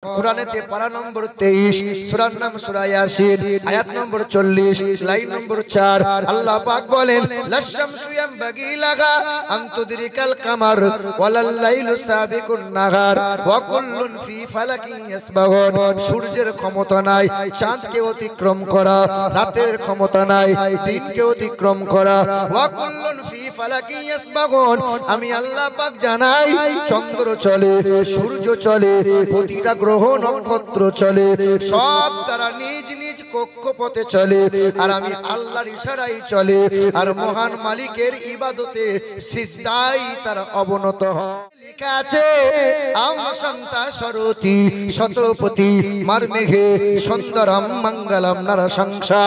কুরআনেতে পারা নম্বর 23 সূরার নাম সূরা ইয়াসিন আয়াত নম্বর 40 লাইন নম্বর 4 আল্লাহ পাক বলেন লাশামসু ইয়ামবাগি লাহা আন তুদরিকাল কামার ওয়ালাল লাইলু সাবিকুন নাহার ওয়া কুল্লুন ফি ফালাকিন ইয়াসবাহুন। সূর্যের ক্ষমতা নাই চাঁদকে অতিক্রম করা, রাতের ক্ষমতা নাই দিনকে অতিক্রম করা। ওয়া কুল্লুন ফি ফালাকিন ইয়াসবাহুন, আমি আল্লাহ পাক জানাই চন্দ্র চলে, সূর্য চলে, প্রতিটা গ্রহ নক্ষত্র চলে, সব তারা নিজ নিজ কক্ষপথে চলে, আর আমি আল্লাহর ইশারায় চলে, আর মহান মালিকের ইবাদতে সিজদায় তারা অবনত হয়। লেখা আছে আম সন্তা সরতি শতপতি মারমেঘে সুন্দরম মঙ্গলম নরসংসা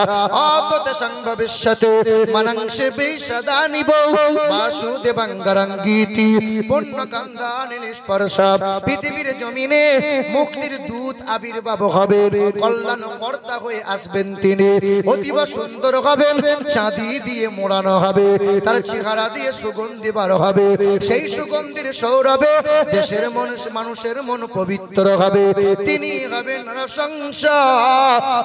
আততে সংভবিষ্যতে মনংশে বেশদানিব বাসুদেবাঙ্গরঙ্গীতি পুণ্যগন্ধানি নিষ্পর্শা। পৃথিবীর জমিনে মুক্তির দূত আবির্ভাব হবে, কল্যাণ কর্তা হয়ে আসবেন তিনি। অতীব সুন্দর হবেন, চাঁদি দিয়ে মোড়ানো হবে, তার চেহারা দিয়ে সুগন্ধি বার হবে, সেই সুগন্ধির সৌরভে দেশের মানুষের মন পবিত্র হবে। তিনি হবেন নরসংসা,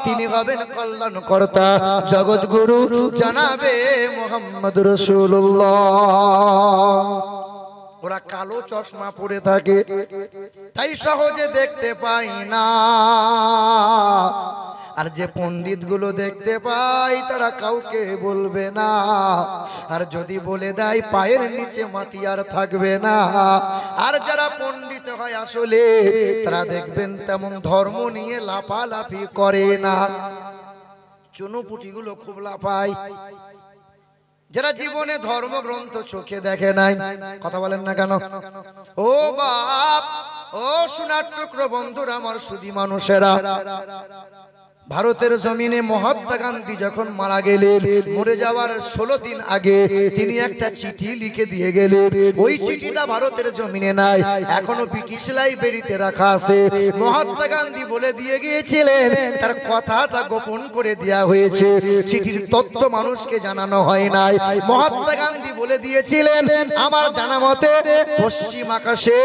তিনি হবেন কল্যাণ কর্তা, জগৎগুরু জানাবে মুহাম্মদ রাসূলুল্লাহ। ওরা কালো চশমা পরে থাকে, তাই সহজে দেখতে পাই না, আর যে পণ্ডিত গুলো দেখতে পাই তারা কাউকে বলবে না, আর যদি বলে দেয় পায়ের নিচে মাটি আর থাকবে না। আর যারা পণ্ডিত হয় আসলে তারা দেখবেন তেমন ধর্ম নিয়ে লাফালাফি করে না। চুনুপুটি গুলো খুব লাফায়, যারা জীবনে ধর্মগ্রন্থ চোখে দেখে নাই। কথা বলেন না কেন? ও বাপ, ও সোনার টুকরো বন্ধুরা, আমার সুধী মানুষেরা, ভারতের জমিনে মহাত্মা গান্ধী যখন মারা গেলেন, মরে যাওয়ার 16 দিন আগে তিনি একটা চিঠি লিখে দিয়ে গেলেন। ওই চিঠিটা ভারতের জমিনে নাই, এখনো ব্রিটিশ লাইব্রেরিতে রাখা আছে। মহাত্মা গান্ধী বলে দিয়ে গিয়েছিলেন, তার কথাটা গোপন করে দেয়া হয়েছে, চিঠির তথ্য মানুষকে জানানো হয় নাই। মহাত্মা গান্ধী বলে দিয়েছিলেন, আমার জানা মতে পশ্চিম আকাশে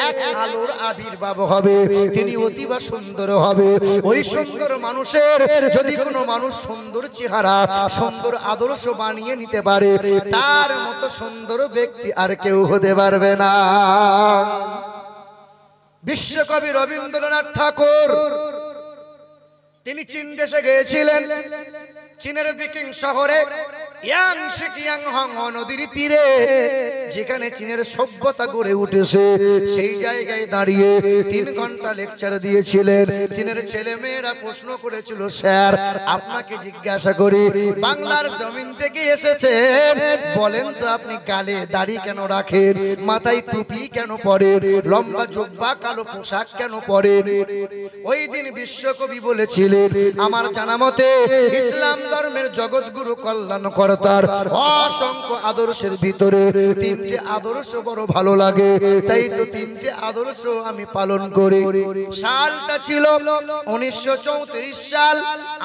এক আলোর আবির্ভাব হবে, তিনি অতীব সুন্দর হবে। ওই সুন্দর মানুষের যদি কোনো মানুষ সুন্দর চেহারা, সুন্দর আদর্শ বানিয়ে নিতে পারে, তার মতো সুন্দর ব্যক্তি আর কেউ হতে পারবে না। বিশ্বকবি রবীন্দ্রনাথ ঠাকুর তিনি চীন দেশে গিয়েছিলেন। চীনের বিকিং শহরে নদীর তীরে যেখানে চীনের সভ্যতা গড়ে উঠেছে, সেই জায়গায় দাঁড়িয়ে 3 ঘন্টা লেকচার দিয়েছিলেন। চীনের ছেলে মেয়েরা প্রশ্ন করেছিল, স্যার আপনাকে জিজ্ঞাসা করি, বাংলার জমিন থেকে এসেছেন, বলেন তো আপনি গালে দাড়ি কেন রাখেন, মাথায় টুপি কেন পরেন, লম্বা জুব্বা কালো পোশাক কেন পরেন? ওই দিন বিশ্বকবি বলেছিলেন, আমার জানা মতে ইসলাম ধর্মের জগৎগুরু কল্যাণ কর্তার অসংখ্য আদর্শের ভিতরে 3টে আদর্শ বড় ভালো লাগে, তাই তো 3টে আদর্শ আমি পালন করি। সালটা ছিল 1934 সাল।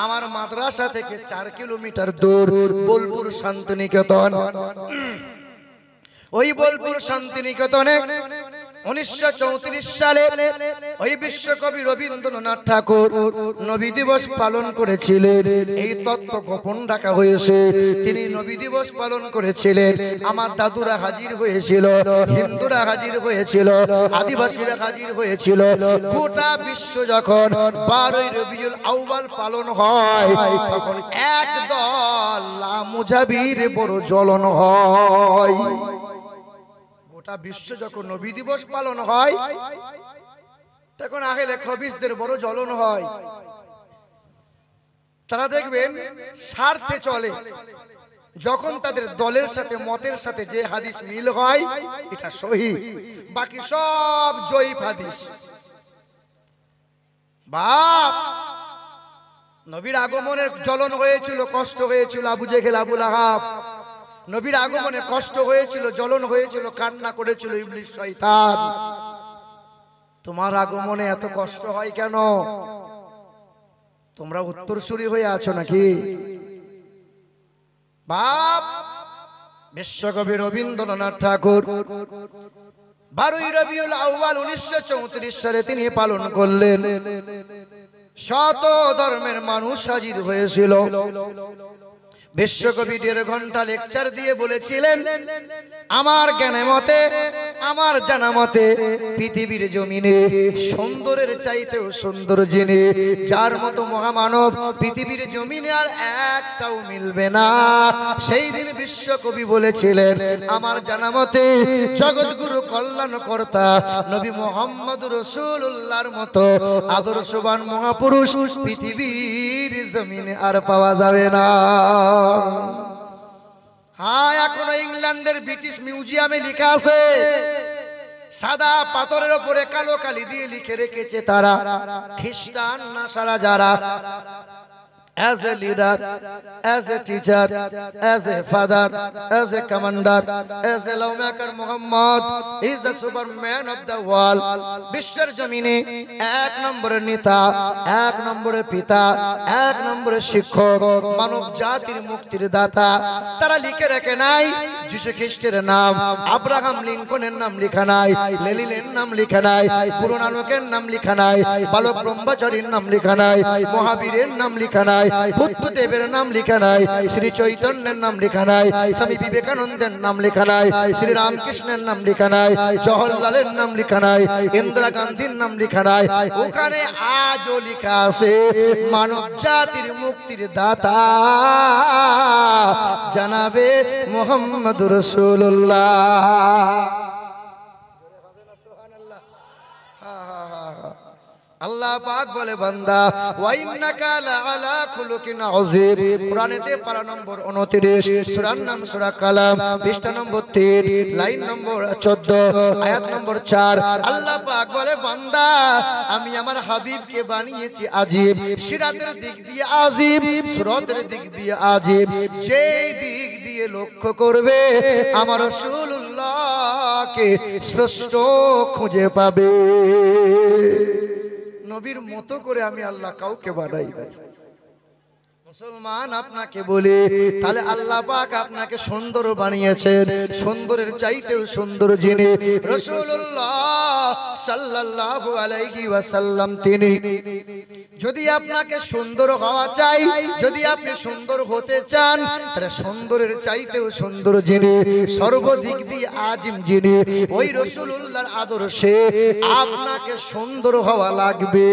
আমার মাদ্রাসা থেকে 4 কিলোমিটার দূর বোলপুর শান্তিনিকেতন। ওই বোলপুর শান্তিনিকেতনে 1934 সালে ওই বিশ্বকবি রবীন্দ্রনাথ ঠাকুর নবী দিবস পালন করেছিলেন। এই তথ্য গোপন রাখা হয়েছে। তিনি নবী দিবস পালন করেছিলেন। আমার দাদুরা হাজির হয়েছিল, হিন্দুরা হাজির হয়েছিল, আদিবাসীরা হাজির হয়েছিল। গোটা বিশ্ব যখন 12ই রবিউল আউয়াল পালন হয়, তখন একদল মুজাহির বড় জ্বলন হয়। বিশ্ব যখন নবী দিবস পালন হয়, তখন আহলে খবিসদের বড় জ্বলন হয়। তারা দেখবেন স্বার্থে চলে, যখন তাদের দলের সাথে মতের সাথে যে হাদিস মিল হয় এটা সহিহ, বাকি সব জয়ীফ হাদিস। বাপ, নবীর আগমনের জ্বলন হয়েছিল, কষ্ট হয়েছিল আবু জেহেল আবু লাহাব। নবীর আগমনে কষ্ট হয়েছিল, জ্বলন হয়েছিল, কান্না করেছিল ইবলিস শয়তান। তোমার আগমনে এত কষ্ট হয় কেন? তোমরা উত্তরসূরি হয়ে আছো নাকি? বাপ, বিশ্বকবি রবীন্দ্রনাথ ঠাকুর 12ই রবিউল আউয়াল 1934 সালে তিনি পালন করলেন। শত ধর্মের মানুষ হাজির হয়েছিল। বিশ্বকবি 1.5 ঘন্টা লেকচার দিয়ে বলেছিলেন, আমার জ্ঞানে মতে, আমার জানা মতে পৃথিবীর জমিনে সুন্দরের চাইতেও সুন্দর যিনি, যার মতো মহামানব পৃথিবীর জমিনে আর একটাও মিলবে না। সেই দিন বিশ্বকবি বলেছিলেন, আমার জানা মতে জগৎগুরু কল্যাণকর্তা নবী মুহাম্মদ রাসূলুল্লাহর মতো আদর্শবান মহাপুরুষ পৃথিবীর জমিনে আর পাওয়া যাবে না। হ্যাঁ, এখনো ইংল্যান্ডের ব্রিটিশ মিউজিয়ামে লেখা আছে, সাদা পাথরের উপরে কালো কালি দিয়ে লিখে রেখেছে তারা, খ্রিস্টান নাসারা যারা as a leader, as a teacher, as a father, as a commander, as a lawmaker, Muhammad is the superman of the world. বিশ্বের জমিনে 1 নম্বরের নেতা, 1 নম্বরের পিতা, 1 নম্বরের শিক্ষক, মানব জাতির মুক্তির দাতা। তারা লিখে রাখে নাই যিশু খ্রিস্টের নাম, আব্রাহাম লিঙ্কনের নাম লেখা নাই, লেনিনের নাম লেখা নাই, গুরু নানকের নাম লেখা নাই, বালক ব্রহ্মচারীর নাম লেখা নাই, মহাবীরের নাম লেখা নাই, বুদ্ধদেবের নাম লেখা নাই, শ্রী চৈতন্যের নাম লেখা নাই, স্বামী বিবেকানন্দের নাম লেখা নাই, শ্রী রামকৃষ্ণের নাম লেখা নাই, জওহরলালের নাম লেখা নাই, ইন্দিরা গান্ধীর নাম লেখা নাই। ওখানে আজও লেখা আছে মানব জাতির মুক্তির দাতা জানাবে মুহাম্মদুর রাসূলুল্লাহ। আল্লাহ পাক বলে, বান্দা ওয়া ইন্নাকা লাআলা খুলুকিন আযীম। কোরআনেতে পারা নম্বর 29, সূরার নাম সূরা কালাম, পৃষ্ঠা নম্বর 3, লাইন নম্বর 14, আয়াত নম্বর 4। আল্লাহ পাক বলে, বান্দা আমি আমার হাবিবকে বানিয়েছি আযীম, সিরাতের দিক দিয়ে আযীম, সুরাতের দিক দিয়ে আযীম। যেই দিক দিয়ে লক্ষ্য করবে আমার রাসূলুল্লাহকে শ্রেষ্ঠ খুঁজে পাবে। নবীর মতো করে আমি আল্লাহ কাউকে বানাই নাই। মুসলমান আপনাকে বলে, তাহলে আল্লাহ পাক আপনাকে সুন্দর বানিয়েছেন, সুন্দরের চাইতেও সুন্দর যিনি রাসূলুল্লাহ সাল্লাল্লাহু আলাইহি ওয়াসাল্লাম তিনি। যদি আপনাকে সুন্দর হওয়া চাই, যদি আপনি সুন্দর হতে চান, তাহলে সুন্দরের চাইতেও সুন্দর যিনি, সর্বদিক দিয়ে আযীম যিনি, ওই রাসূলুল্লাহর আদর্শে আপনাকে সুন্দর হওয়া লাগবে।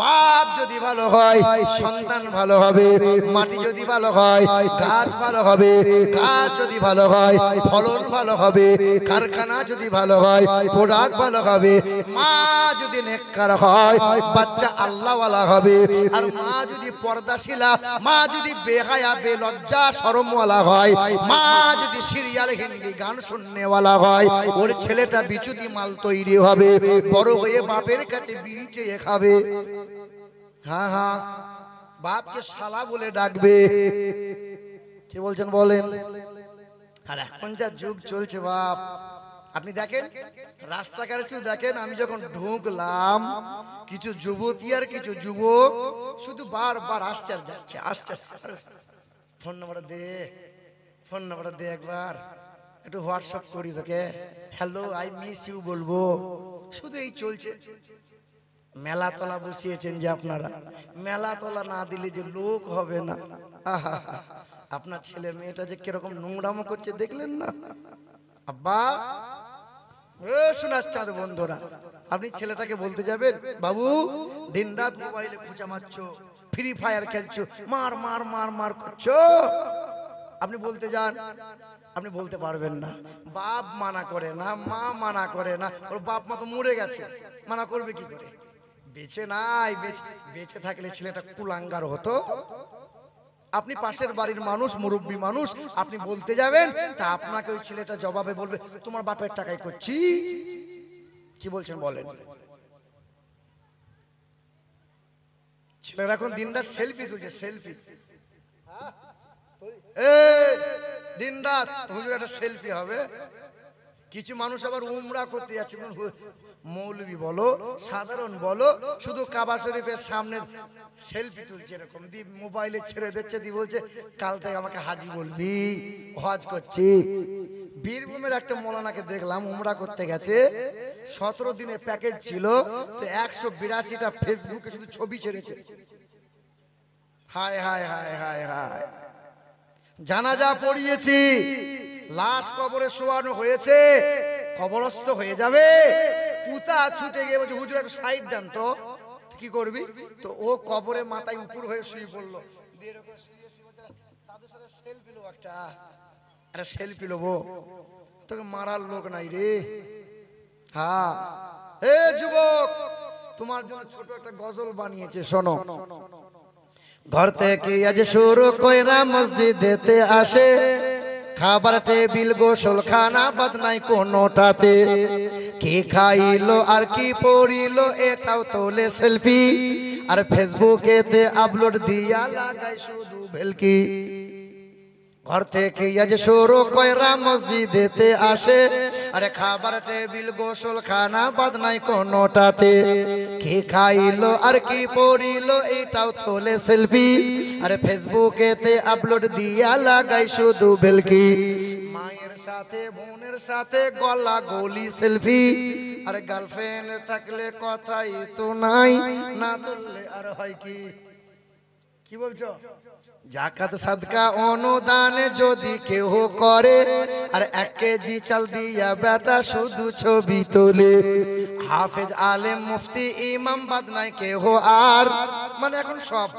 বাপ যদি ভালো হয় সন্তান ভালো হবে, মাটি যদি ভালো হয় গাছ ভালো হবে, গাছ যদি ভালো হয় ফলন ভালো হবে, কারখানা যদি ভালো হয় প্রোডাক্ট ভালো হবে, মা যদি নেককার হয় বাচ্চা আল্লাহওয়ালা হবে, আর মা যদি পর্দাশীলা, মা যদি বেহায়া বেলজ্জা শরমওয়ালা হয়, মা যদি সিরিয়াল হিন্দি গান শুননেওয়ালা হয়, ওর ছেলেটা বিচুতি মাল তৈরি হবে, বড় হয়ে বাপের কাছে বিড়ি চেয়ে খাবে। হ্যাঁ হ্যাঁ, বাপকে শালা বলে ডাকবে। কি বলছেন বলেন? আর এখন যা যুগ চলছে বাপ, আপনি দেখেন রাস্তাঘাটে শুধু দেখেন, আমি যখন ঢুকলাম কিছু যুবতী আর কিছু যুবক শুধু বারবার আসছে আর যাচ্ছে, আসছে। ফোন নাম্বারটা দে, ফোন নাম্বারটা দে, একবার একটু হোয়াটসঅ্যাপ করি তোকে, হ্যালো আই মিস ইউ বলবো। শুধু এই চলছে। মেলা তলা বসিয়েছেন যে আপনারা, মেলা তলা না দিলে যে লোক হবে না। আহা, আপনার ছেলে মেয়েটা যে কিরকম নোংরামো করছে দেখলেন না? আব্বা শোনার চাঁদ বন্ধুরা, আপনি ছেলেটাকে বলতে যাবেন, বাবু দিন রাত মোবাইলে খুঁজা মারছো, ফ্রি ফায়ার খেলছো, মার মার মার মার করছো, আপনি বলতে যান, আপনি বলতে পারবেন না। বাপ মানা করে না, মা মানা করে না, ওর বাপ মা তো মরে গেছে, মানা করবে কি করে? বেঁচে নাই, বেঁচে থাকলে ছেলেটা কুলাঙ্গার হতো। আপনি পাশের বাড়ির মানুষ, মুরব্বী মানুষ, আপনি বলতে যাবেন, তা আপনাকে ওই ছেলেটা জবাবে বলবে, তোমার বাপের টাকায় করছি। কি বলছেন বলেন? ছেলেরা এখন দিনরাত সেলফি তুলছে, সেলফি। দিনরাত হুজুর একটা সেলফি হবে। কিছু মানুষ আবার উমরা করতে যাচ্ছে, মৌলবি বলো সাধারণ বলো, শুধু কাবা শরীফের সামনে সেলফি তুলছে, এরকম দিয়ে মোবাইলে ছেড়ে দিচ্ছে, দিয়ে বলছে কাল থেকে আমাকে হাজি বলবি, হজ করছি। বীরভূমের একটা মৌলানাকে দেখলাম উমরা করতে গেছে, 17 দিনের প্যাকেজ ছিল, তো 182টা ফেসবুকে শুধু ছবি ছেড়েছে। হায় হায় হায় হায় হায়, জানাজা পড়িয়েছি, লাশ কবরে শোয়ানো হয়েছে, কবরস্থ হয়ে যাবে, পুতা ছুটে গিয়ে বলছে হুজুর একটু সাইড দেন তো। কি করবি? তো ও কবরে মাথায় উপর হয়ে শুয়ে পড়লো, দিয়ে এরকম শুয়ে শুয়ে তাদের সাথে সেলফি লো একটা, আরে সেলফি লোবো, তোকে মারার লোক নাই রে। হ্যাঁ এ যুবক, তোমার জন্য ছোট একটা গজল বানিয়েছে, শোনো। ঘর থেকে আজ শুরু কইরা মসজিদেতে আসে, খাবার টেবিল গোসল খানা বাদ নাই কোনোটাতে, কি খাইলো আর কি পড়িলো এটাও তোলে সেলফি, আর ফেসবুকেতে আপলোড দিয়া লাগাই শুধু ভেলকি। ঘর থেকে আজ শুরু কইরা মসজিদেতে আসে, আরে খাবার টেবিল গোসল খানা বাদ নাই কোনোটাতে, কি খাইলো আর কি পড়িলো এটাও তোলে সেলফি, আরে ফেসবুকেতে আপলোড দিয়া লাগাই শুধু বেলকি। মায়ের সাথে বোনের সাথে গলা গলি সেলফি, আরে গার্লফ্রেন্ড থাকলে কথাই তো নাই, না তুললে আর হয় কি? কি বলছো? জাকাত সাদকা অনুদান যদি কেউ করে, আর 1 কেজি চাল দিয়া বেটা শুধু ছবি তোলে, হাফেজ আলেম মুফতি ইমাম বাদ নাই কেহ আর, মানে এখন সব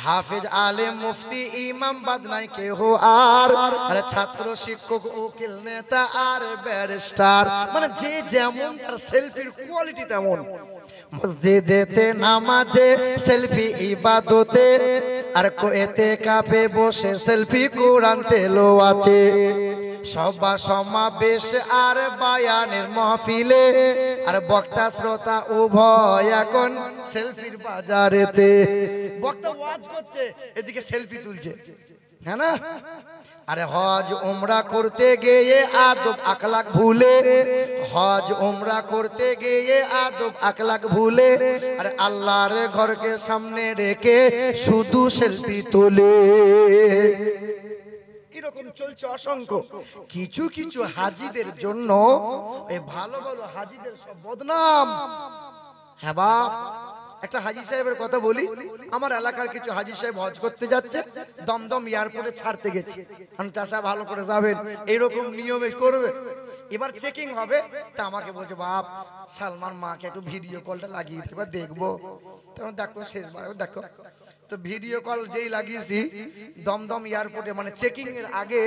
হাফেজ আলেম মুফতি ইমাম বাদ নাই কেহ আর, আরে ছাত্র শিক্ষক উকিল নেতা আর ব্যারিস্টার, মানে যে যেমন তার সেলফির কোয়ালিটি তেমন। মসজিদেতে নামাজে সেলফি ইবাদতে, আর কোয়েতে কাপে বসে সেলফি কোরআন তেলাওয়াতে, সভা সমাবেশ আর বায়ানের মাহফিলে, আর বক্তা শ্রোতা উভয় এখন সেলফির বাজারেতে। বক্তা ওয়াজ করছে, এদিকে সেলফি তুলছে, হ্যাঁ না? আরে হজ উমরা করতে গিয়ে আদব আখলাক ভুলে, হজ উমরা করতে গিয়ে আদব আখলাক ভুলে, আরে আল্লাহর ঘরকে সামনে রেখে শুধু সেলফি তোলে। এরকম চলছে অসংখ্য। কিছু কিছু হাজিদের জন্য এই ভালো ভালো হাজিদের সব বদনাম। হ্যাঁ বাপ, একটা হাজি সাহেবের কথা বলি। আমার এলাকার কিছু হাজি সাহেব হজ করতে যাচ্ছে, দমদম এয়ারপোর্টে ছাড়তে গেছে। আমি চাষা ভালো করে যাবেন, এইরকম নিয়মে করবে। এবার চেকিং হবে, তা আমাকে বলছে বাপ সালমান মাকে একটু ভিডিও কলটা লাগিয়ে দেবে, দেখবো। তখন দেখো শেষবার দেখো, তো ভিডিও কল যেই লাগিয়েছি দমদম এয়ারপোর্টে, মানে চেকিং এর আগে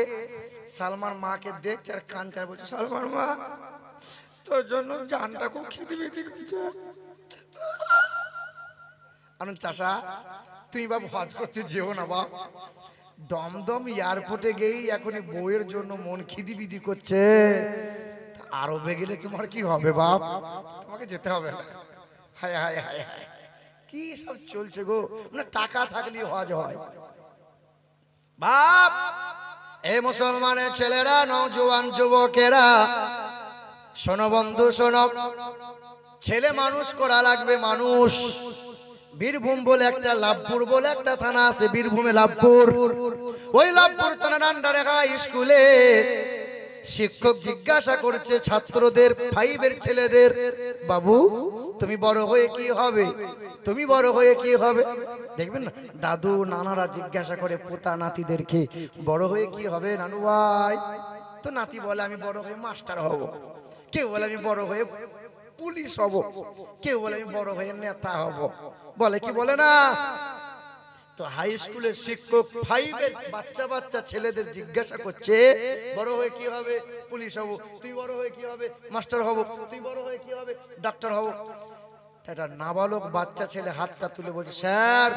সালমান মাকে দেখছে আর কানছে, বলছে সালমান মা তোর জন্য জানটা খুব খিদে বিদি করছে। আনন্দ চাষা তুমি বাবু হজ করতে যেও না বাপ, দমদম এয়ারপোর্টে গিয়েই এখনই বউয়ের জন্য মন খিদি বিদি করছে, আরবে গেলে তোমার কি হবে বাপ, তোমাকে যেতে হবে না। হায় হায় হায় হায়, কি সব চলছে গো, না টাকা থাকলে হজ হয় বাপ। এই মুসলমানের ছেলেরা, নওজোয়ান যুবকেরা, শোনো বন্ধু শোনো, ছেলে মানুষ করা লাগবে মানুষ। বীরভূম বলে একটা, লাভপুর বলে একটা থানা আছে বীরভূমে, লাভপুর, ওই লাভপুর থানার আন্ডারে হাই স্কুলে শিক্ষক জিজ্ঞাসা করছে ছাত্রদের, 5 এর ছেলেদের, বাবু তুমি বড় হয়ে কি হবে, তুমি বড় হয়ে কি হবে? দেখবেন না দাদু নানারা জিজ্ঞাসা করে পোতা নাতিদেরকে, বড় হয়ে কি হবে নানু ভাই? তো নাতি বলে আমি বড় হয়ে মাস্টার হব, কেউ বলে আমি বড় হয়ে পুলিশ হব, কেউ বলে আমি বড় হয়ে নেতা হব, বলে কি বলে না? তো হাই স্কুলের শিক্ষক 5 এর বাচ্চা বাচ্চা ছেলেদের জিজ্ঞাসা করছে বড় হয়ে কি হবে? পুলিশ হব। তুই বড় হয়ে কি হবে? মাস্টার হব। তুই বড় হয়ে কি হবে? ডাক্তার হব। একটা নাবালক বাচ্চা ছেলে হাতটা তুলে বলছে স্যার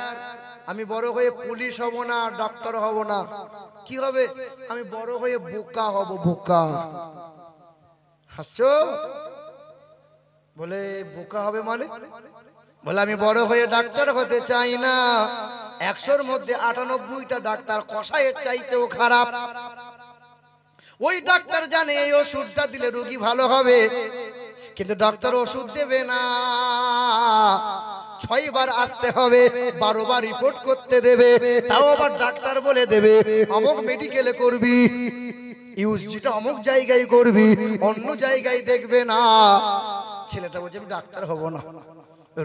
আমি বড় হয়ে পুলিশ হব না, ডাক্তার হব না, কি হবে? আমি বড় হয়ে বোকা হব, বোকা। হাসছো? বলে বোকা হবে মানে? বলে আমি বড় হয়ে ডাক্তার হতে চাই না, 100-র মধ্যে 98টা ডাক্তার কসাইয়ের চাইতেও খারাপ। ওই ডাক্তার জানে এই ওষুধটা দিলে রোগী ভালো হবে, কিন্তু ডাক্তার ওষুধ দেবে না, 6 বার আসতে হবে, 12 বার রিপোর্ট করতে দেবে, তাও আবার ডাক্তার বলে দেবে অমুক মেডিকেলে করবি। ইউজিটা অমুক জায়গায় করবি, অন্য জায়গায় দেখবে না। ছেলেটা বলছে আমি ডাক্তার হব না,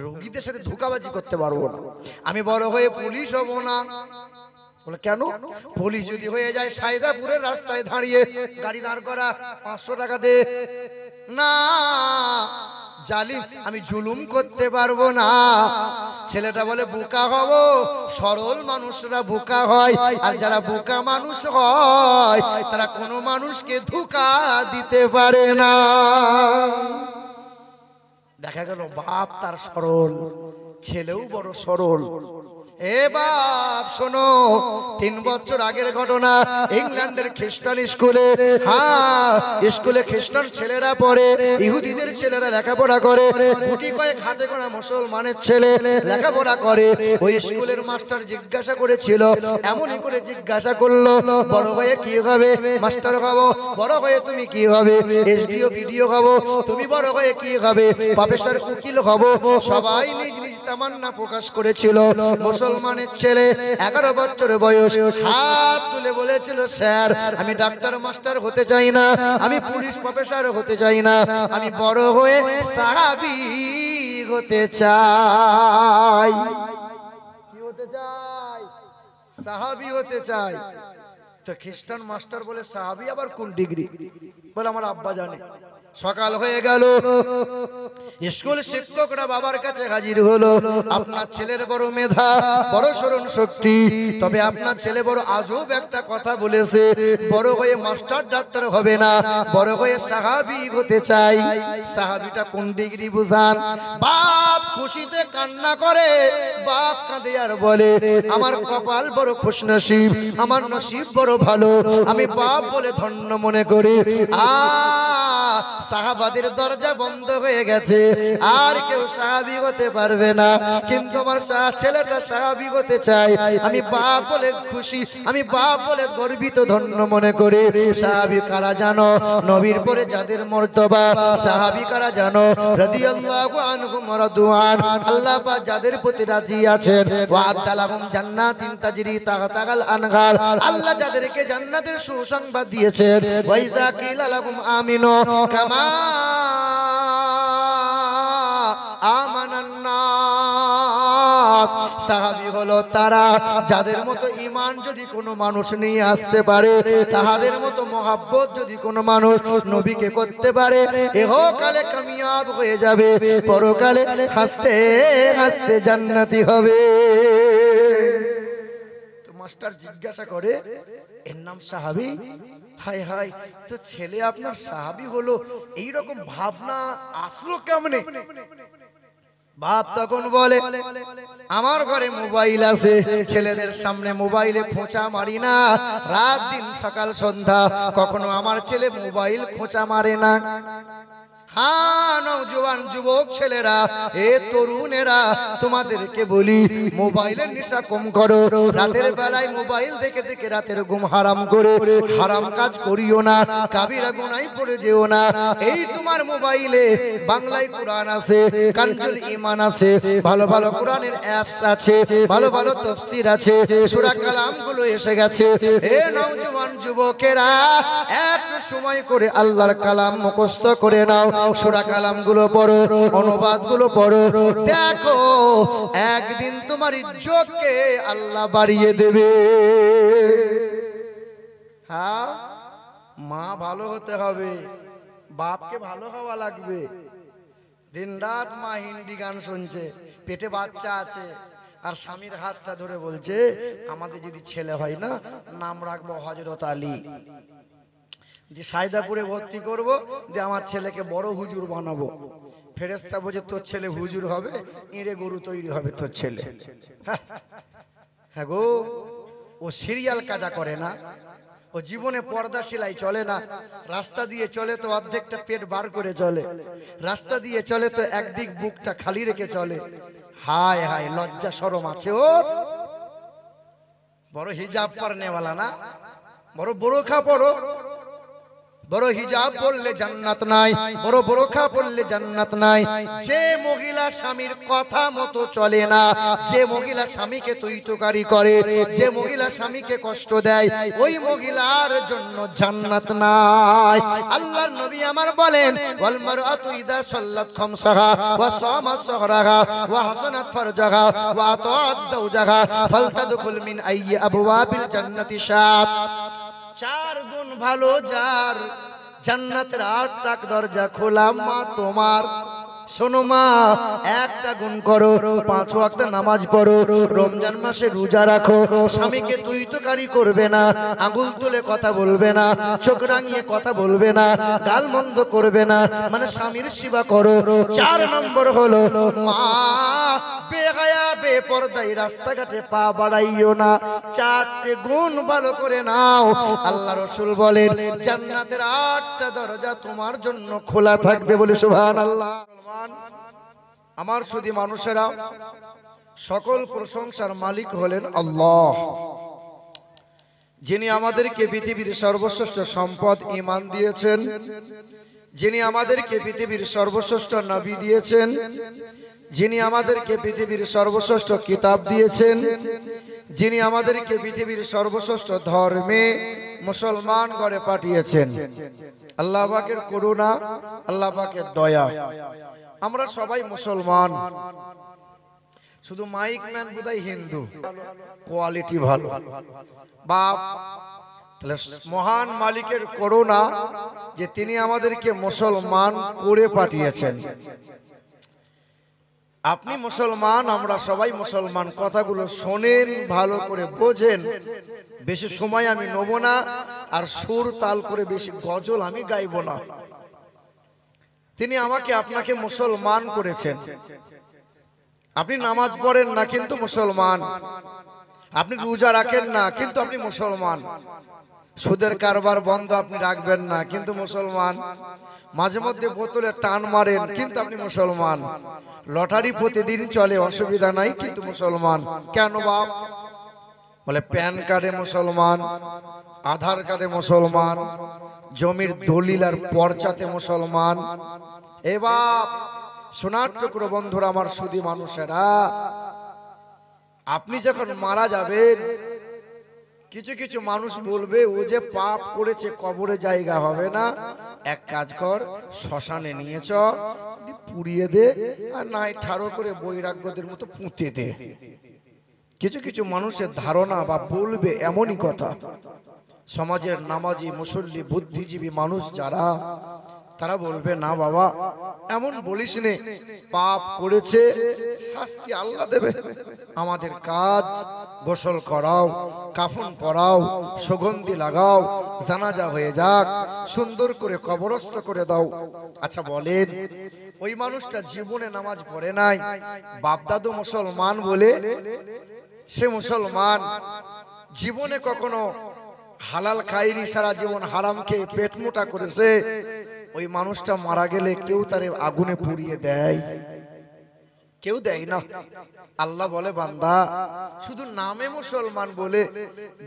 রোগীদের সাথে ধোঁকাবাজি করতে পারবো না, আমি বড় হয়ে পুলিশ হব না। বলে কেন? পুলিশ যদি হয়ে যায় সায়দাপুরের রাস্তায় দাঁড়িয়ে গাড়ি দাঁড় করা, 500 টাকা দে। না জালিম, আমি জুলুম করতে পারবো না। ছেলেটা বলে বোকা হব, সরল মানুষরা বোকা হয়, আর যারা বোকা মানুষ হয় তারা কোনো মানুষকে ধোঁকা দিতে পারে না। দেখা গেল বাপ তার সরল, ছেলেও বড় সরল। এ বাপ শোনো, 3 বছর আগের ঘটনা। ইংল্যান্ডের খ্রিস্টান স্কুলে, হ্যাঁ স্কুলে খ্রিস্টান ছেলেরা পড়ে, ইহুদিদের ছেলেরা লেখাপড়া করে, গুটি কয়েক হাতে গোনা মুসলমানের ছেলে লেখাপড়া করে। ওই স্কুলের মাস্টার জিজ্ঞাসা করেছিল, এমনই করে জিজ্ঞাসা করলো, বড় হয়ে কি হবে? মাস্টার হবো। বড় হয়ে তুমি কি হবে? এসডিও ভিডিও হবো। তুমি বড় হয়ে কি হবে? প্রফেসর উকিল হবো। সবাই নিজ নিজ তামান্না প্রকাশ করেছিল। মুসলমানের ছেলে 11 বছর বয়স হাত তুলে বলেছিল, স্যার আমি ডাক্তার মাস্টার হতে চাই না, আমি পুলিশ প্রফেসর হতে চাই না, আমি বড় হয়ে সাহাবী হতে চাই। কি হতে চাই? সাহাবী হতে চাই। তো খ্রিস্টান মাস্টার বলে সাহাবী আবার কোন ডিগ্রি? বলে আমার আব্বা জানে। সকাল হয়ে গেল, স্কুল শিক্ষকরা বাবার কাছে হাজির হলো। আপনার ছেলের বড় মেধা, বড় স্মরণ শক্তি, তবে আপনার ছেলে বড় আজব একটা কথা বলেছে, বড় হয়ে মাস্টার ডাক্তার হবে না, বড় হয়ে সাহাবী হতে চাই। সাহাবীটা কোন ডিগ্রি বুঝান? বাপ খুশিতে কান্না করে, বাপ কাঁদে আর বলে আমার কপাল বড় খুশনসিব, আমার নসিব বড় ভালো, আমি বাপ বলে ধন্য মনে করি। সাহাবাদের দরজা বন্ধ হয়ে গেছে, আর কেউ সাহাবী হতে পারবে না, কিন্তু আমার ছেলেটা সাহাবী হতে চাই। আমি বাপ বলে খুশি, আমি বাপ বলে গর্বিত, ধন্য মনে করি। সাহাবী কারা জানো? নবীর পরে যাদের মর্তবা। সাহাবী কারা জানো? রাদিয়াল্লাহু আনহুম ওয়া রাদওয়ান, আল্লাহ পাক যাদের প্রতি রাজি আছেন। ওয়া'আদ্দা লাহুম জান্নাতিন তাজরি তাহতাল আনহার, আল্লাহ যাদেরকে জান্নাতের সুসংবাদ দিয়েছেন। ওয়া ইযা কিলা লাহুম আমিনু কামা আমানান নাস। সাহাবী হলো তারা যাদের মতো ঈমান যদি কোনো মানুষ নিয়ে আসতে পারে, তাহাদের মতো মহব্বত যদি কোনো মানুষ নবীকে করতে পারে, ইহকালে কামিয়াব হয়ে যাবে, পরকালে হাসতে হাসতে জান্নাতি হবে। মাস্টার জিজ্ঞাসা করে, এর নাম সাহাবী? হায় হায়, তো ছেলে আপনার সাহাবী হলো, এইরকম ভাবনা আসলো কেমনে? বাপ তখন বলে আমার ঘরে মোবাইল আছে, ছেলেদের সামনে মোবাইলে খোঁচা মারি না, রাত দিন সকাল সন্ধ্যা কখনো আমার ছেলে মোবাইল খোঁচা মারে না। হ্যাঁ নওজোয়ান যুবক ছেলেরা, এ তরুণেরা, তোমাদেরকে বলি মোবাইলের নেশা কম করো। রাতের বেলায় মোবাইল দেখে দেখে রাতের ঘুম হারাম করে হারাম কাজ করিও না, কাবিরা গুনায় পড়ে যেও না। এই তোমার মোবাইলে বাংলায় কোরআন আছে, কানজুল ঈমান আছে, ভালো ভালো কোরআনের অ্যাপস আছে, ভালো ভালো তাফসীর আছে, সূরা কালাম গুলো এসে গেছে। এ নওজোয়ান যুবকেরা, এক সময় করে আল্লাহর কালাম মুখস্থ করে নাও, সূরা কালাম গুলো পড়ো, অনুবাদ গুলো পড়ো, দেখো একদিন তোমার ইজ্জতকে আল্লাহ বাড়িয়ে দেবে। হ্যাঁ, মা ভালো হতে হবে, বাপকে ভালো হওয়া লাগবে। দিন রাত মা হিন্দি গান শুনছে, পেটে বাচ্চা আছে, আর স্বামীর হাতটা ধরে বলছে আমাদের যদি ছেলে হয় না, নাম রাখবো হযরত আলী, যে সায়দাপুরে ভর্তি করব, যে আমার ছেলেকে বড় হুজুর বানাবো। ফেরেশতা বলে তোর ছেলে হুজুর হবে, ইঁড়ে গরু তৈরি হবে তোর ছেলে। হ্যাঁ গো, ও সিরিয়াল কাজা করে না, ও জীবনে পর্দা সেলাই চলে না, রাস্তা দিয়ে চলে তো অর্ধেকটা পেট বার করে চলে, রাস্তা দিয়ে চলে তো একদিক বুকটা খালি রেখে চলে। হায় হায়, লজ্জা শরম আছে ওর? বড় হিজাব পরনেওয়ালা না, বড় বোরখা পরো, বড় হিজাব পরলে জান্নাত নাই, বড় বোরখা পরলে জান্নাত নাই। যে মহিলা স্বামীর কথা মতো চলে না, যে মহিলা স্বামীকে তুইতুকারি করে, যে মহিলা স্বামীকে কষ্ট দেয়, ওই মহিলার জন্য জান্নাত নাই। আল্লাহর নবী আমার বলেন, ওয়াল মারআতু ইযা সাল্লাত খামসাহা ওয়া সামাত সাহরাহা ওয়া হাসানাত ফারজাহা ওয়া আতাআত যাওজাহা ফালতাদখুল মিন আইয়ি আবওয়াবিল জান্নাতি শাত। চার গুণ ভালো যার, জান্নাতের 8টা দরজা খোলা। মা তোমার শোনো মা, একটা গুণ করো, 5 ওয়াক্ত নামাজ পড়ো, রমজান মাসে রোজা রাখো, স্বামীকে তুইতুকারি করবে না, আঙুল তুলে কথা বলবে না, চোখ রাঙিয়ে কথা বলবে না, গাল মন্দ করবে না, মানে স্বামীর সেবা করো। 4 নম্বর হলো মা বেগায়া বেপরদাই রাস্তাঘাটে পা বাড়াইও না। 4টে গুণ ভালো করে নাও। আল্লাহ রাসূল বলেন জান্নাতের 8টা দরজা তোমার জন্য খোলা থাকবে বলে সুবহানাল্লাহ। আমার শুধু মানুষেরা, সকল প্রশংসার মালিক হলেন আল্লাহ, যিনি আমাদেরকে পৃথিবীর সর্বশ্রেষ্ঠ সম্পদ ঈমান দিয়েছেন, যিনি আমাদেরকে পৃথিবীর সর্বশ্রেষ্ঠ নবী দিয়েছেন, যিনি আমাদেরকে পৃথিবীর সর্বশ্রেষ্ঠ কিতাব দিয়েছেন, যিনি আমাদেরকে পৃথিবীর সর্বশ্রেষ্ঠ ধর্মে মুসলমান করে পাঠিয়েছেন। আল্লাহ পাকের করুণা, আল্লাহ পাকের দয়া। আমরা সবাই মুসলমান, শুধু মাইক ম্যান বোধহয় হিন্দু, কোয়ালিটি ভালো। বাপ তাহলে মহান মালিকের করুণা যে তিনি আমাদেরকে মুসলমান করে পাঠিয়েছেন। আপনি মুসলমান, আমরা সবাই মুসলমান। কথাগুলো শোনেন, ভালো করে বোঝেন। বেশি সময় আমি নেব না, আর সুর তাল করে বেশি গজল আমি গাইব না। তিনি আমাকে আপনাকে মুসলমান করেছেন। আপনি নামাজ পড়েন না কিন্তু মুসলমান, আপনি রোজা রাখেন না কিন্তু আপনি মুসলমান, সুদের কারবার বন্ধ আপনি রাখবেন না কিন্তু মুসলমান, মাঝে মধ্যে বোতলে টান মারেন কিন্তু আপনি মুসলমান, লটারি প্রতিদিন চলে অসুবিধা নাই কিন্তু মুসলমান। কেন বাপ? বলে প্যান কার্ডে মুসলমান, আধার কার্ডে মুসলমান, জমির দলিল আর পর্চাতে মুসলমান। এ বাপ সোনার টুকরো বন্ধুরা, আমার সুধী মানুষেরা, আপনি যখন মারা যাবেন কিছু কিছু মানুষ বলবে ও যে পাপ করেছে কবরে জায়গা হবে না, এক কাজ কর শ্মশানে নিয়ে চ, পুড়িয়ে দে, আর নাই ঠাড়ো করে বৈরাগ্যদের মতো পুঁতে দে। কিছু কিছু মানুষের ধারণা বা বলবে এমনই কথা। সমাজের নামাজি মুসল্লি বুদ্ধিজীবী মানুষ যারা, তারা বলবে না বাবা এমন বলিস নে, পাপ করেছে শাস্তি আল্লাহ দেবে। আমাদের কাজ গোসল করাও, কাফন পরাও, সুগন্ধি লাগাও, জানাজা হয়ে যাক, সুন্দর করে কবরস্থ করে দাও। আচ্ছা বলেন, ওই মানুষটা জীবনে নামাজ পড়ে নাই, বাপ দাদু মুসলমান বলে সে মুসলমান, জীবনে কখনো হালাল খায়নি, সারা জীবন হারাম খেয়ে পেট মোটা করেছে, ওই মানুষটা মারা গেলে কেউ তারে আগুনে পুড়িয়ে দেয়? কেউ দেয় না। আল্লাহ বলে বান্দা শুধু নামে মুসলমান বলে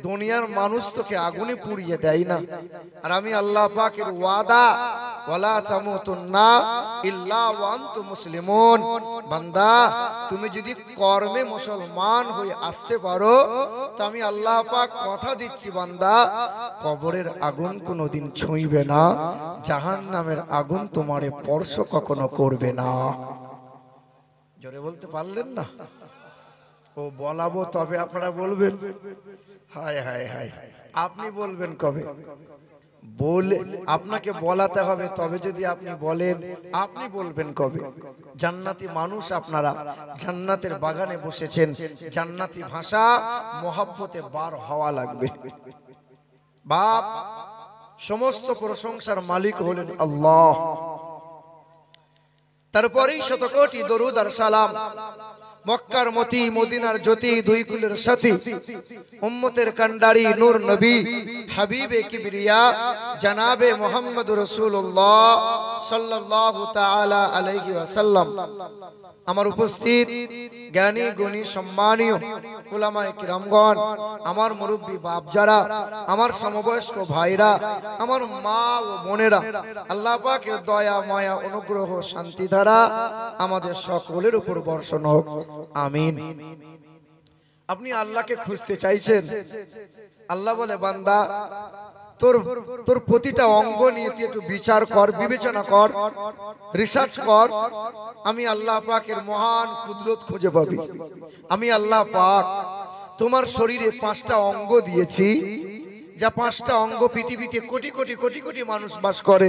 দুনিয়ার মানুষ তোকে আগুনে পুড়িয়ে দেয় না। আর আমি আল্লাহ পাকের ওয়াদা, ওয়ালা তামুতুন্না ইল্লা ওয়া আনতুম মুসলিমুন, বান্দা তুমি যদি কর্মে মুসলমান হয়ে আসতে পারো তো আমি আল্লাহ পাক কথা দিচ্ছি বান্দা, কবরের আগুন কোনোদিন ছুঁইবে না, জাহান্নামের আগুন তোমারে স্পর্শ কখনো করবে না। জোরে বলতে পারলেন না? ও বলাবো তবে আপনারা বলবেন। হায় হায় হায়, আপনি বলবেন কবে? বলে আপনাকে বলাতে হবে, তবে যদি আপনি বলেন আপনি বলবেন কবে? জান্নাতি মানুষ আপনারা, জান্নাতের বাগানে বসেছেন, জান্নাতি ভাষা মহব্বতে বার হওয়া লাগবে। বাপ সমস্ত প্রশংসার মালিক হলেন আল্লাহ। তারপরেই শতকোটি দরুদ আর সালাম মক্কার মতি, মদিনার জ্যোতি, দুই কুলের সাথী, উম্মতের কান্ডারি নূর নবী, হাবিবে কিবরিয়া জনাবে মুহাম্মদ রাসূলুল্লাহ সাল্লাল্লাহু তাআলা আলাইহি ওয়াসাল্লাম আমার উপস্থিত জ্ঞানী গুণী সম্মানীয় উলামায়ে কিরামগণ, আমার মুরব্বী বাপ যারা, আমার সমবয়স্ক ভাইরা, আমার মা ও বোনেরা, আল্লাহ পাকের দয়া মায়া অনুগ্রহ শান্তি ধারা আমাদের সকলের উপর বর্ষণ হোক, আমিন। আপনি আল্লাহকে খুঁজতে চাইছেন, আল্লাহ বলে বান্দা তোর তোর প্রতিটা অঙ্গ নিয়ে তুই একটু বিচার কর, বিবেচনা কর, রিসার্চ কর, আমি আল্লাহ পাকের মহান কুদরত খুঁজে পাবি। আমি আল্লাহ পাক তোমার শরীরে 5টা অঙ্গ দিয়েছি, যা 5টা অঙ্গ পৃথিবীতে কোটি কোটি কোটি কোটি মানুষ বাস করে,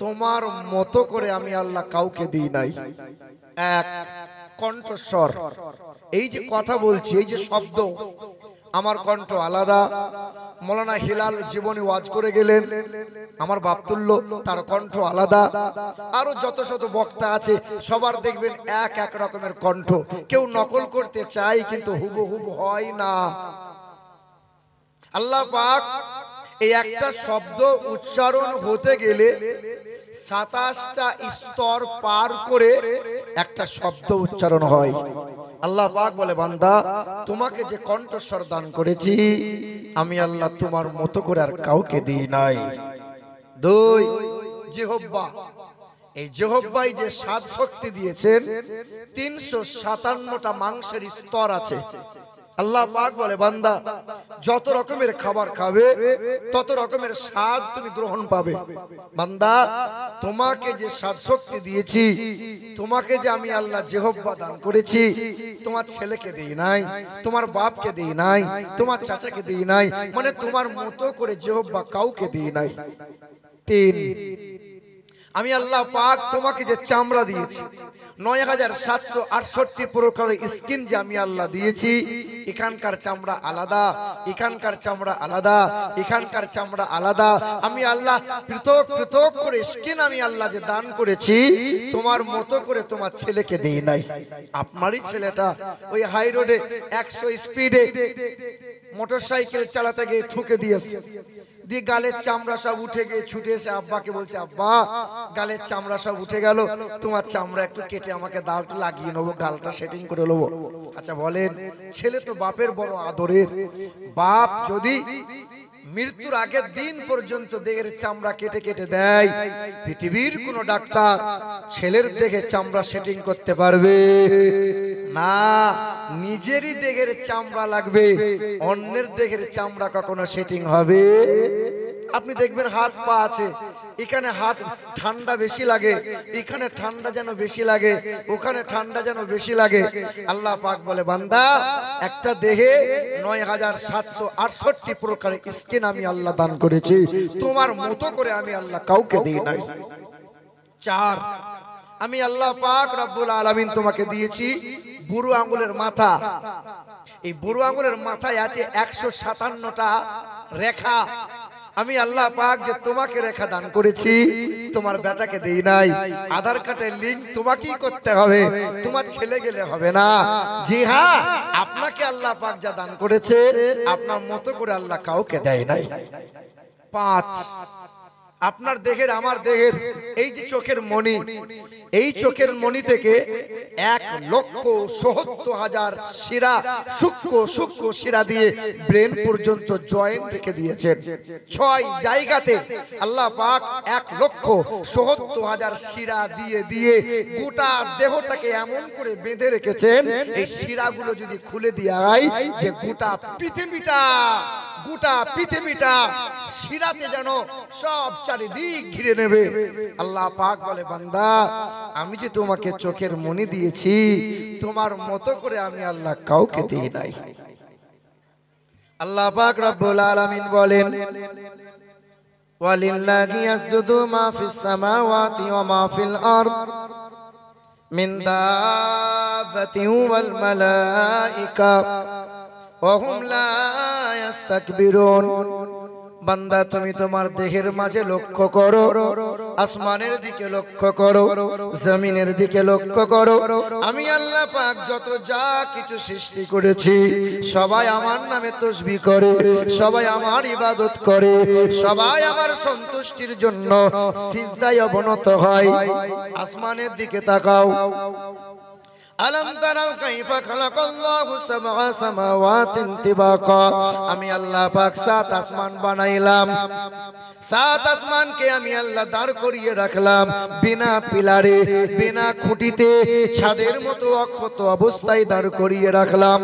তোমার মতো করে আমি আল্লাহ কাউকে দিই নাই। এক, কণ্ঠস্বর, এই যে কথা বলছি, এই যে শব্দ, আমার কণ্ঠ আলাদা। মৌলানা হিলাল জীবনী ওয়াজ করে গেলেন, আমার বাপতুল্য, তার কণ্ঠ আলাদা। আরো যত শত বক্তা আছে, সবার দেখবেন এক এক রকমের কণ্ঠ। কেউ নকল করতে চায় কিন্তু হুবহু হয় না। আল্লাহ পাক এই একটা শব্দ উচ্চারণ হতে গেলে 27টা স্তর পার করে একটা শব্দ উচ্চারণ হয়। আল্লাহ পাক বলে বান্দা তোমাকে যে কণ্ঠস্বর দান করেছি, আমি আল্লাহ তোমার মতো করে আর কাউকে দিই নাই। 2, জিহ্বা, এই জিহ্বায় যে 7 শক্তি দিয়েছেন, 357টা মাংসের স্তর আছে। আল্লাহ পাক বলে বান্দা যত রকমের খাবার খাবে তত রকমের স্বাদ তুমি গ্রহণ পাবে। বান্দা তোমাকে যে 7 শক্তি দিয়েছি, তোমাকে যে আমি আল্লাহ জিহ্বা দান করেছি, তোমার ছেলেকে দেই নাই, তোমার বাপকে দেই নাই, তোমার চাচাকে দেই নাই, মানে তোমার মতো করে জিহ্বা কাউকে দেই নাই। 3, আমি আল্লাহ পাক তোমাকে যে চামড়া দিয়েছি, 9768 প্রকারের স্কিন যে আমি আল্লাহ দিয়েছি, এখানকার চামড়া আলাদা, এখানকার চামড়া আলাদা, এখানকার চামড়া আলাদা। আমি আল্লাহ পৃথক পৃথক করে স্কিন আমি আল্লাহ যে দান করেছি, তোমার মতো করে তোমার ছেলেকে দেই নাই। আপনারই ছেলেটা ওই হাই রোডে 100 স্পিডে মোটরসাইকেল চালাতে গিয়ে ঠুকে দিয়েছে, দিয়ে গালের চামড়া সব উঠে গিয়ে ছুটে এসে আব্বাকে বলছে, আব্বা গালের চামড়া সব উঠে গেল, তোমার চামড়া একটু কেটে আমাকে দাও, একটু লাগিয়ে নেবো, গালটা সেটিং করে নেবো। আচ্ছা বলেন, ছেলে তো বাপের বড় আদরের। বাপ যদি মৃত্যুর আগের দিন পর্যন্ত দেহের চামড়া কেটে কেটে দেয়, পৃথিবীর কোন ডাক্তার ছেলের দেহের চামড়া সেটিং করতে পারবে না। নিজেরই দেহের চামড়া লাগবে, অন্যের দেহের চামড়া কখনো সেটিং হবে? আপনি দেখবেন হাত পা আছে, এখানে হাত ঠান্ডা বেশি লাগে, এখানে ঠান্ডা যেন বেশি লাগে, ওখানে ঠান্ডা যেন বেশি লাগে। আল্লাহ পাক বলে বান্দা একটা দেহে 9768 প্রকারের স্কিন আমি আল্লাহ দান করেছি, তোমার মতো করে আমি আল্লাহ কাউকে দিই নাই। 4, আমি আল্লাহ পাক রব্বুল আলামিন তোমাকে দিয়েছি বুড়ো আঙ্গুলের মাথা। এই বুড়ো আঙ্গুলের মাথায় আছে 157টা রেখা। আমি আল্লাহ পাক যে তোমাকে রেখা দান করেছি, তোমার বেটাকে দেই নাই। আধার কার্ডের লিংক তোমাকেই করতে হবে, তোমার ছেলে গেলে হবে না। জি হ্যাঁ, আপনাকে আল্লাহ পাক যা দান করেছে, আপনার মতো করে আল্লাহ কাউকে দেয় নাই। 5, আপনার দেহের আমার দেহের এই যে চোখের মণি, এই চোখের মণি থেকে 1,70,000 শিরা, সূক্ষ্ম সূক্ষ্ম শিরা দিয়ে ব্রেন পর্যন্ত জয়েন্ট রেখে দিয়েছেন। 6 জায়গাতে আল্লাহ পাক 1,70,000 শিরা দিয়ে দিয়ে গোটা দেহটাকে এমন করে বেঁধে রেখেছেন, এই শিরাগুলো যদি খুলে দেওয়া হয়, যে গোটা পৃথিবীটা শিরাতে যেন সব চারিদিক ঘিরে নেবে। আল্লাহ পাক বলে বান্দা আমি যে তোমাকে চোখের মণি দিয়েছি, তোমার মতো করে আমি আল্লাহ কাউকে দিই নাই। আল্লাহ পাক রব্বুল আলামিন বলেন, ওয়ালিল্লাহি ইয়াসজুদু মা ফিস সামাওয়াতি ওয়া মা ফিল আরদ মিন দাব্বাতিন ওয়াল মালাইকা ওয়া হুম লা ইস্তাকবিরুন। বান্দা তুমি তোমার দেহের মাঝে লক্ষ্য করো, আসমানের দিকে লক্ষ্য করো, জমিনের দিকে লক্ষ্য করো। আমি আল্লাহ পাক যত যা কিছু সৃষ্টি করেছি, সবাই আমার নামে তাসবিহ করে, সবাই আমার ইবাদত করে, সবাই আমার সন্তুষ্টির জন্য সিজদায় অবনত হয়। আসমানের দিকে তাকাও, আলম তারাও কাইফা খালাকাল্লাহু সাবআ সামাওয়াতিন তিবাকা, আমি আল্লাহ পাক সাত আসমান বানাইলাম, সাত আসমানকে আমি আল্লাহ দাঁড় করিয়ে রাখলাম বিনা পিলারে, বিনা খুঁটিতে, ছাদের মতো অক্ষত অবস্থায় দাঁড় করিয়ে রাখলাম।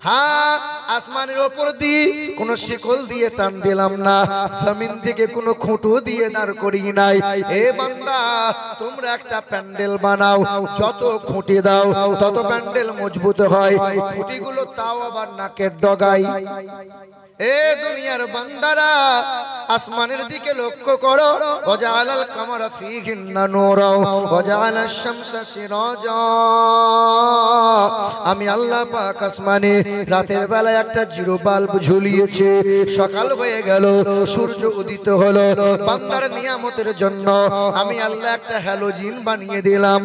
হ্যাঁ, আসমানের ওপর দিয়ে কোনো শিকল দিয়ে টান দিলাম না, জমিন থেকে কোনো খুঁটো দিয়ে দাঁড় করিয়ে নাই। এ বান্দা, তোমরা একটা প্যান্ডেল বানাও, যত খুঁটি দাও তত প্যান্ডেল মজবুত হয়, খুঁটিগুলো তাও আবার নাকের ডগায়। এ দুনিয়ার বান্দারা, আসমানের দিকে লক্ষ্য করো। ওয়াজালাল কামারা ফীহিন্না নূরা ওয়াজালাশ শামসা সিরাজা, আমি আল্লাহ পাক আসমানে রাতের বেলা একটা জিরো বাল্ব ঝুলিয়েছে। সকাল হয়ে গেল, সূর্য উদিত হলো, বান্দার নিয়ামতের জন্য আমি আল্লাহ একটা হ্যালোজিন বানিয়ে দিলাম।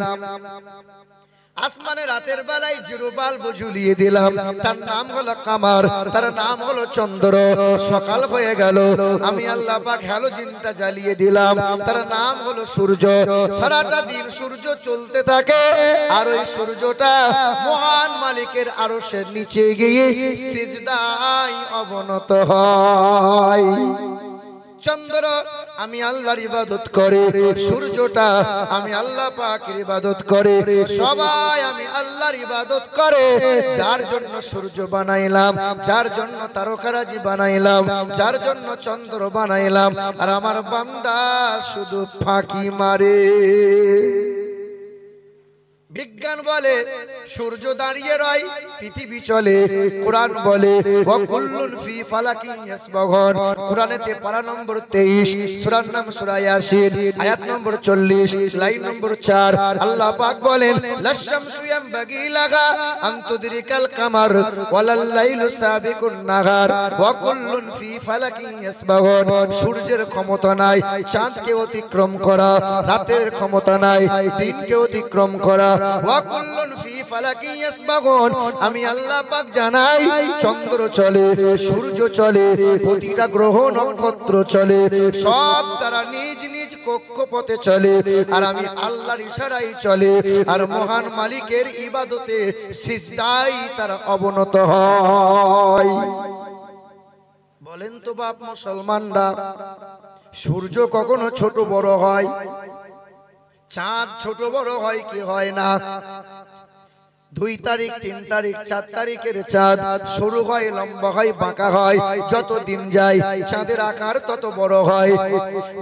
আসমানে রাতের বেলায় জিরো বাল্ব ঝুলিয়ে দিলাম, তার নাম হলো কামার, তার নাম হলো চন্দ্র। সকাল হয়ে গেল, আমি আল্লাহ পাক হ্যালোজিনটা জ্বালিয়ে দিলাম, তার নাম হলো সূর্য। সারাটা দিন সূর্য চলতে থাকে, আর ওই সূর্যটা মহান মালিকের আরশের নিচে গিয়ে সিজদায় অবনত হয়। চন্দ্র আমি আল্লাহর ইবাদত করে, সূর্যটা আমি আল্লাহ পাকের ইবাদত করে, সবাই আমি আল্লাহর ইবাদত করে। যার জন্য সূর্য বানাইলাম, যার জন্য তারকারাজি বানাইলাম, যার জন্য চন্দ্র বানাইলাম, আর আমার বান্দা শুধু ফাঁকি মারে। বিজ্ঞান বলে সূর্য দাঁড়িয়ে রয়, পৃথিবী চলে। কোরআন বলে ওয়াকুল্লুন ফি ফালাকিন ইয়াসবাহুন, কোরআনেতে পারা নম্বর 23, সূরার নাম সূরা ইয়াসিন, আয়াত নম্বর 40, লাইন নম্বর 4। আল্লাহ পাক বলেন লাশ-শামসু ইয়ামবাগি লাহা আন তুদরিকাল কামার ওয়ালাল লাইলু সাবিকুন নাহার ওয়াকুল্লুন ফি ফালাকিন ইয়াসবাহুন। সূর্যের ক্ষমতা নাই চাঁদকে অতিক্রম করা, রাতের ক্ষমতা নাই দিনকে অতিক্রম করা। ওয়াকুল্লুন ফি ফালাকিন ইয়াসবাহুন, আমি আল্লাহ পাক জানাই চন্দ্র চলে, সূর্য চলে, প্রতিটা গ্রহ নক্ষত্র চলে, সব তারা নিজ নিজ কক্ষপথে চলে, আর আমি আল্লাহর ইশারায় চলে, আর মহান মালিকের ইবাদতে সিজদায় তারা অবনত হয়। বলেন তো বাপ মুসলমানরা, সূর্য কখনো ছোট বড় হয়? চাঁদ ছোট বড় হয় কি হয় না? 2 তারিখ 3 তারিখ 4 তারিখের চাঁদ শুরু হয়, লম্বা হয়, বাঁকা হয়, যত দিন যায় চাঁদের আকার তত বড় হয়।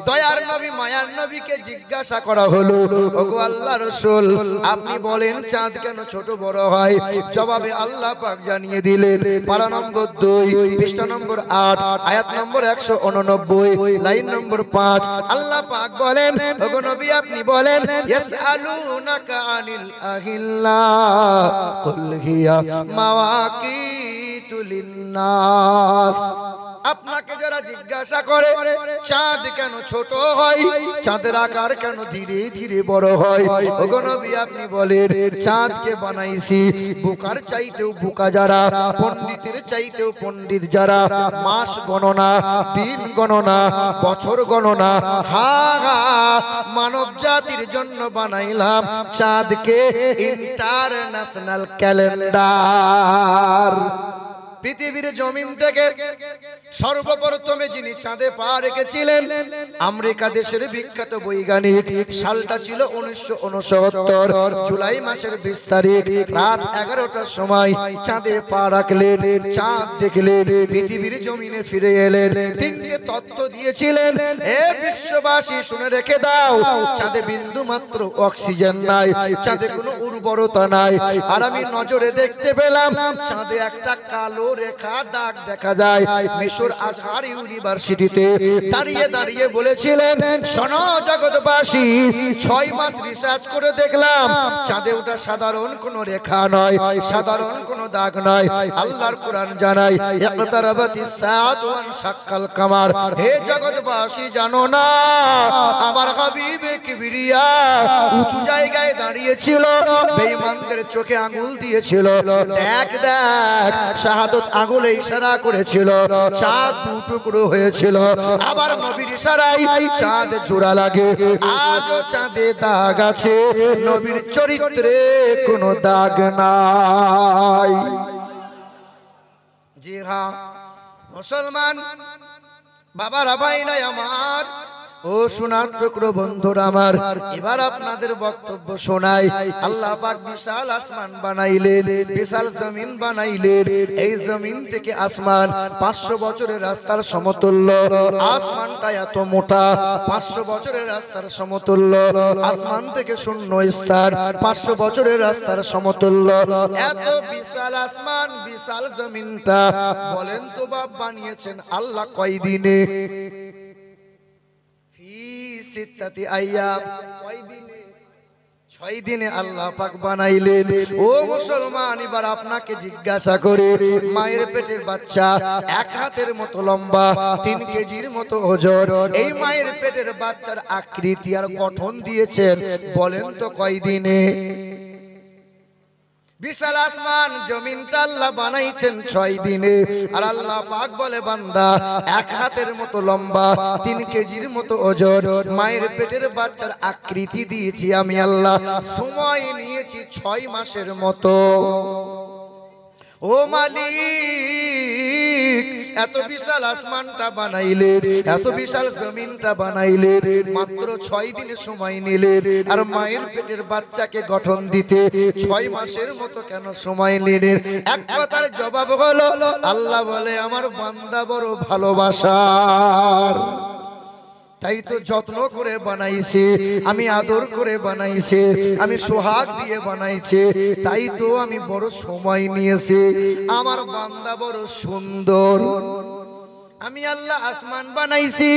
দয়ার নবী মায়ার নবীকে জিজ্ঞাসা করা হলো, ওগো আল্লাহর রাসূল, আপনি বলেন চাঁদ কেন ছোট বড় হয়? জবাবে আল্লাহ পাক জানিয়ে দিলেন, পারা নম্বর 2, পৃষ্ঠা নম্বর 8, আয়াত নম্বর 189, লাইন নম্বর 5। আল্লাহ পাক বলেন, ওগো নবী আপনি বলেন, ইয়াসআলুনাকা আনিল আহিল্লাহ কুল হিয়া মাওয়াকিতু লিন্নাস। আপনাকে যারা জিজ্ঞাসা করে চাঁদ কেন ছোট হয়, চাঁদের আকার কেন ধীরে ধীরে বড় হয়, ওগো নবী আপনি বলেন, চাঁদকে বানাইছি বোকার চাইতেও বোকা যারা, পণ্ডিতের চাইতেও পণ্ডিত যারা, মাস গণনা, দিন গণনা, বছর গণনা, হা হা মানব জাতির জন্য বানাইলাম চাঁদকে ইন্টারন্যাশনাল ক্যালেন্ডার। পৃথিবীর জমিন থেকে সর্বপ্রথমে যিনি চাঁদে পা রেখেছিলেন আমেরিকা দেশের বিখ্যাত বৈজ্ঞানিক, সালটা ছিল 1969, জুলাই মাসের 20 তারিখ রাত 11টার সময় চাঁদে পা রাখলেন, চাঁদ দেখলেন, পৃথিবীর জমিনে ফিরে এলেন। তিনটে তত্ত্ব দিয়েছিলেন, এ বিশ্ববাসী শুনে রেখে দাও, চাঁদে বিন্দু মাত্র অক্সিজেন নাই, চাঁদে কোনো উর্বরতা নাই। আর আমি নজরে দেখতে পেলাম চাঁদে একটা কালো রেখা দাগ দেখা যায়। মিশর আজহার ইউনিভার্সিটিতে দাঁড়িয়ে দাঁড়িয়ে বলেছিলেন, শোনো জগৎবাসী, 6 মাস রিসার্চ করে দেখলাম চাঁদে ওটা সাধারণ কোনো রেখা নয়, সাধারণ কোনো দাগ নয়। আল্লাহর কোরআন জানায়, ইকতারাবাতিস সাআতু ওয়ান শাক্কাল কামার। হে জগৎবাসী, জানো না আমার হাবিবে কিবরিয়া উঁচু জায়গায় দাঁড়িয়েছিল, বেঈমানদের চোখে আঙ্গুল দিয়েছিল, দেখ দেখ শাহাদত আঙ্গুলে ইশারা করেছিল। চাঁদ দু টুকরো হয়েছিল, আবার নবীর ইশারায় চাঁদ জোড়া লাগে। আজও চাঁদে দাগ আছে, নবীর চরিত্রে কোনো দাগ নাই। জি হ্যাঁ মুসলমান বাবারা, ভাই নাই আমার, ও সোনার টুকরো বন্ধুরা আমার, এবার আপনাদের বক্তব্য শোনাই। আল্লাহ পাক বিশাল আসমান বানাইলেন, বিশাল জমিন বানাইলেন। এই জমিন থেকে আসমান 500 বছরের রাস্তার সমতুল্য। আসমানটা এত মোটা, 500 বছরের রাস্তার সমতুল্য। আসমান থেকে শূন্য স্থান 500 বছরের রাস্তার সমতুল্য। এত বিশাল আসমান, বিশাল জমিনটা বলেন তো বাপ বানিয়েছেন আল্লাহ কয় দিনে? ছয় দিনে আল্লাহ পাক বানাইলেন। ও মুসলমান, এবার আপনাকে জিজ্ঞাসা করে, মায়ের পেটের বাচ্চা 1 হাতের মতো লম্বা, 3 কেজির মতো ওজন, এই মায়ের পেটের বাচ্চার আকৃতি আর গঠন দিয়েছেন, বলেন তো কয় দিনে? বিশাল আসমান জমিনটা আল্লাহ বানাইছেন 6 দিনে। আর আল্লাহ পাক বলে, বান্দা 1 হাতের মতো লম্বা, 3 কেজির মতো ওজন, মায়ের পেটের বাচ্চার আকৃতি দিয়েছি আমি আল্লাহ, সময় নিয়েছি 6 মাসের মতো। ও মালিক, এত বিশাল আসমানটা বানাইলেন, এত বিশাল জমিনটা বানাইলেন, মাত্র 6 দিনে সময় নিলেন। আর মায়ের পেটের বাচ্চাকে গঠন দিতে 6 মাসের মতো কেন সময় নিলেন? এক কথার জবাব হলো, আল্লাহ বলে আমার বান্দা বড় ভালোবাসার, তাই তো যত্ন করে বানাইছে, আমি আদর করে বানাইছে, আমি সোহাগ দিয়ে বানাইছে, তাই তো আমি বড় সময় নিয়েছি। আমার বান্দা বড় সুন্দর। আমি আল্লাহ আসমান বানাইছি,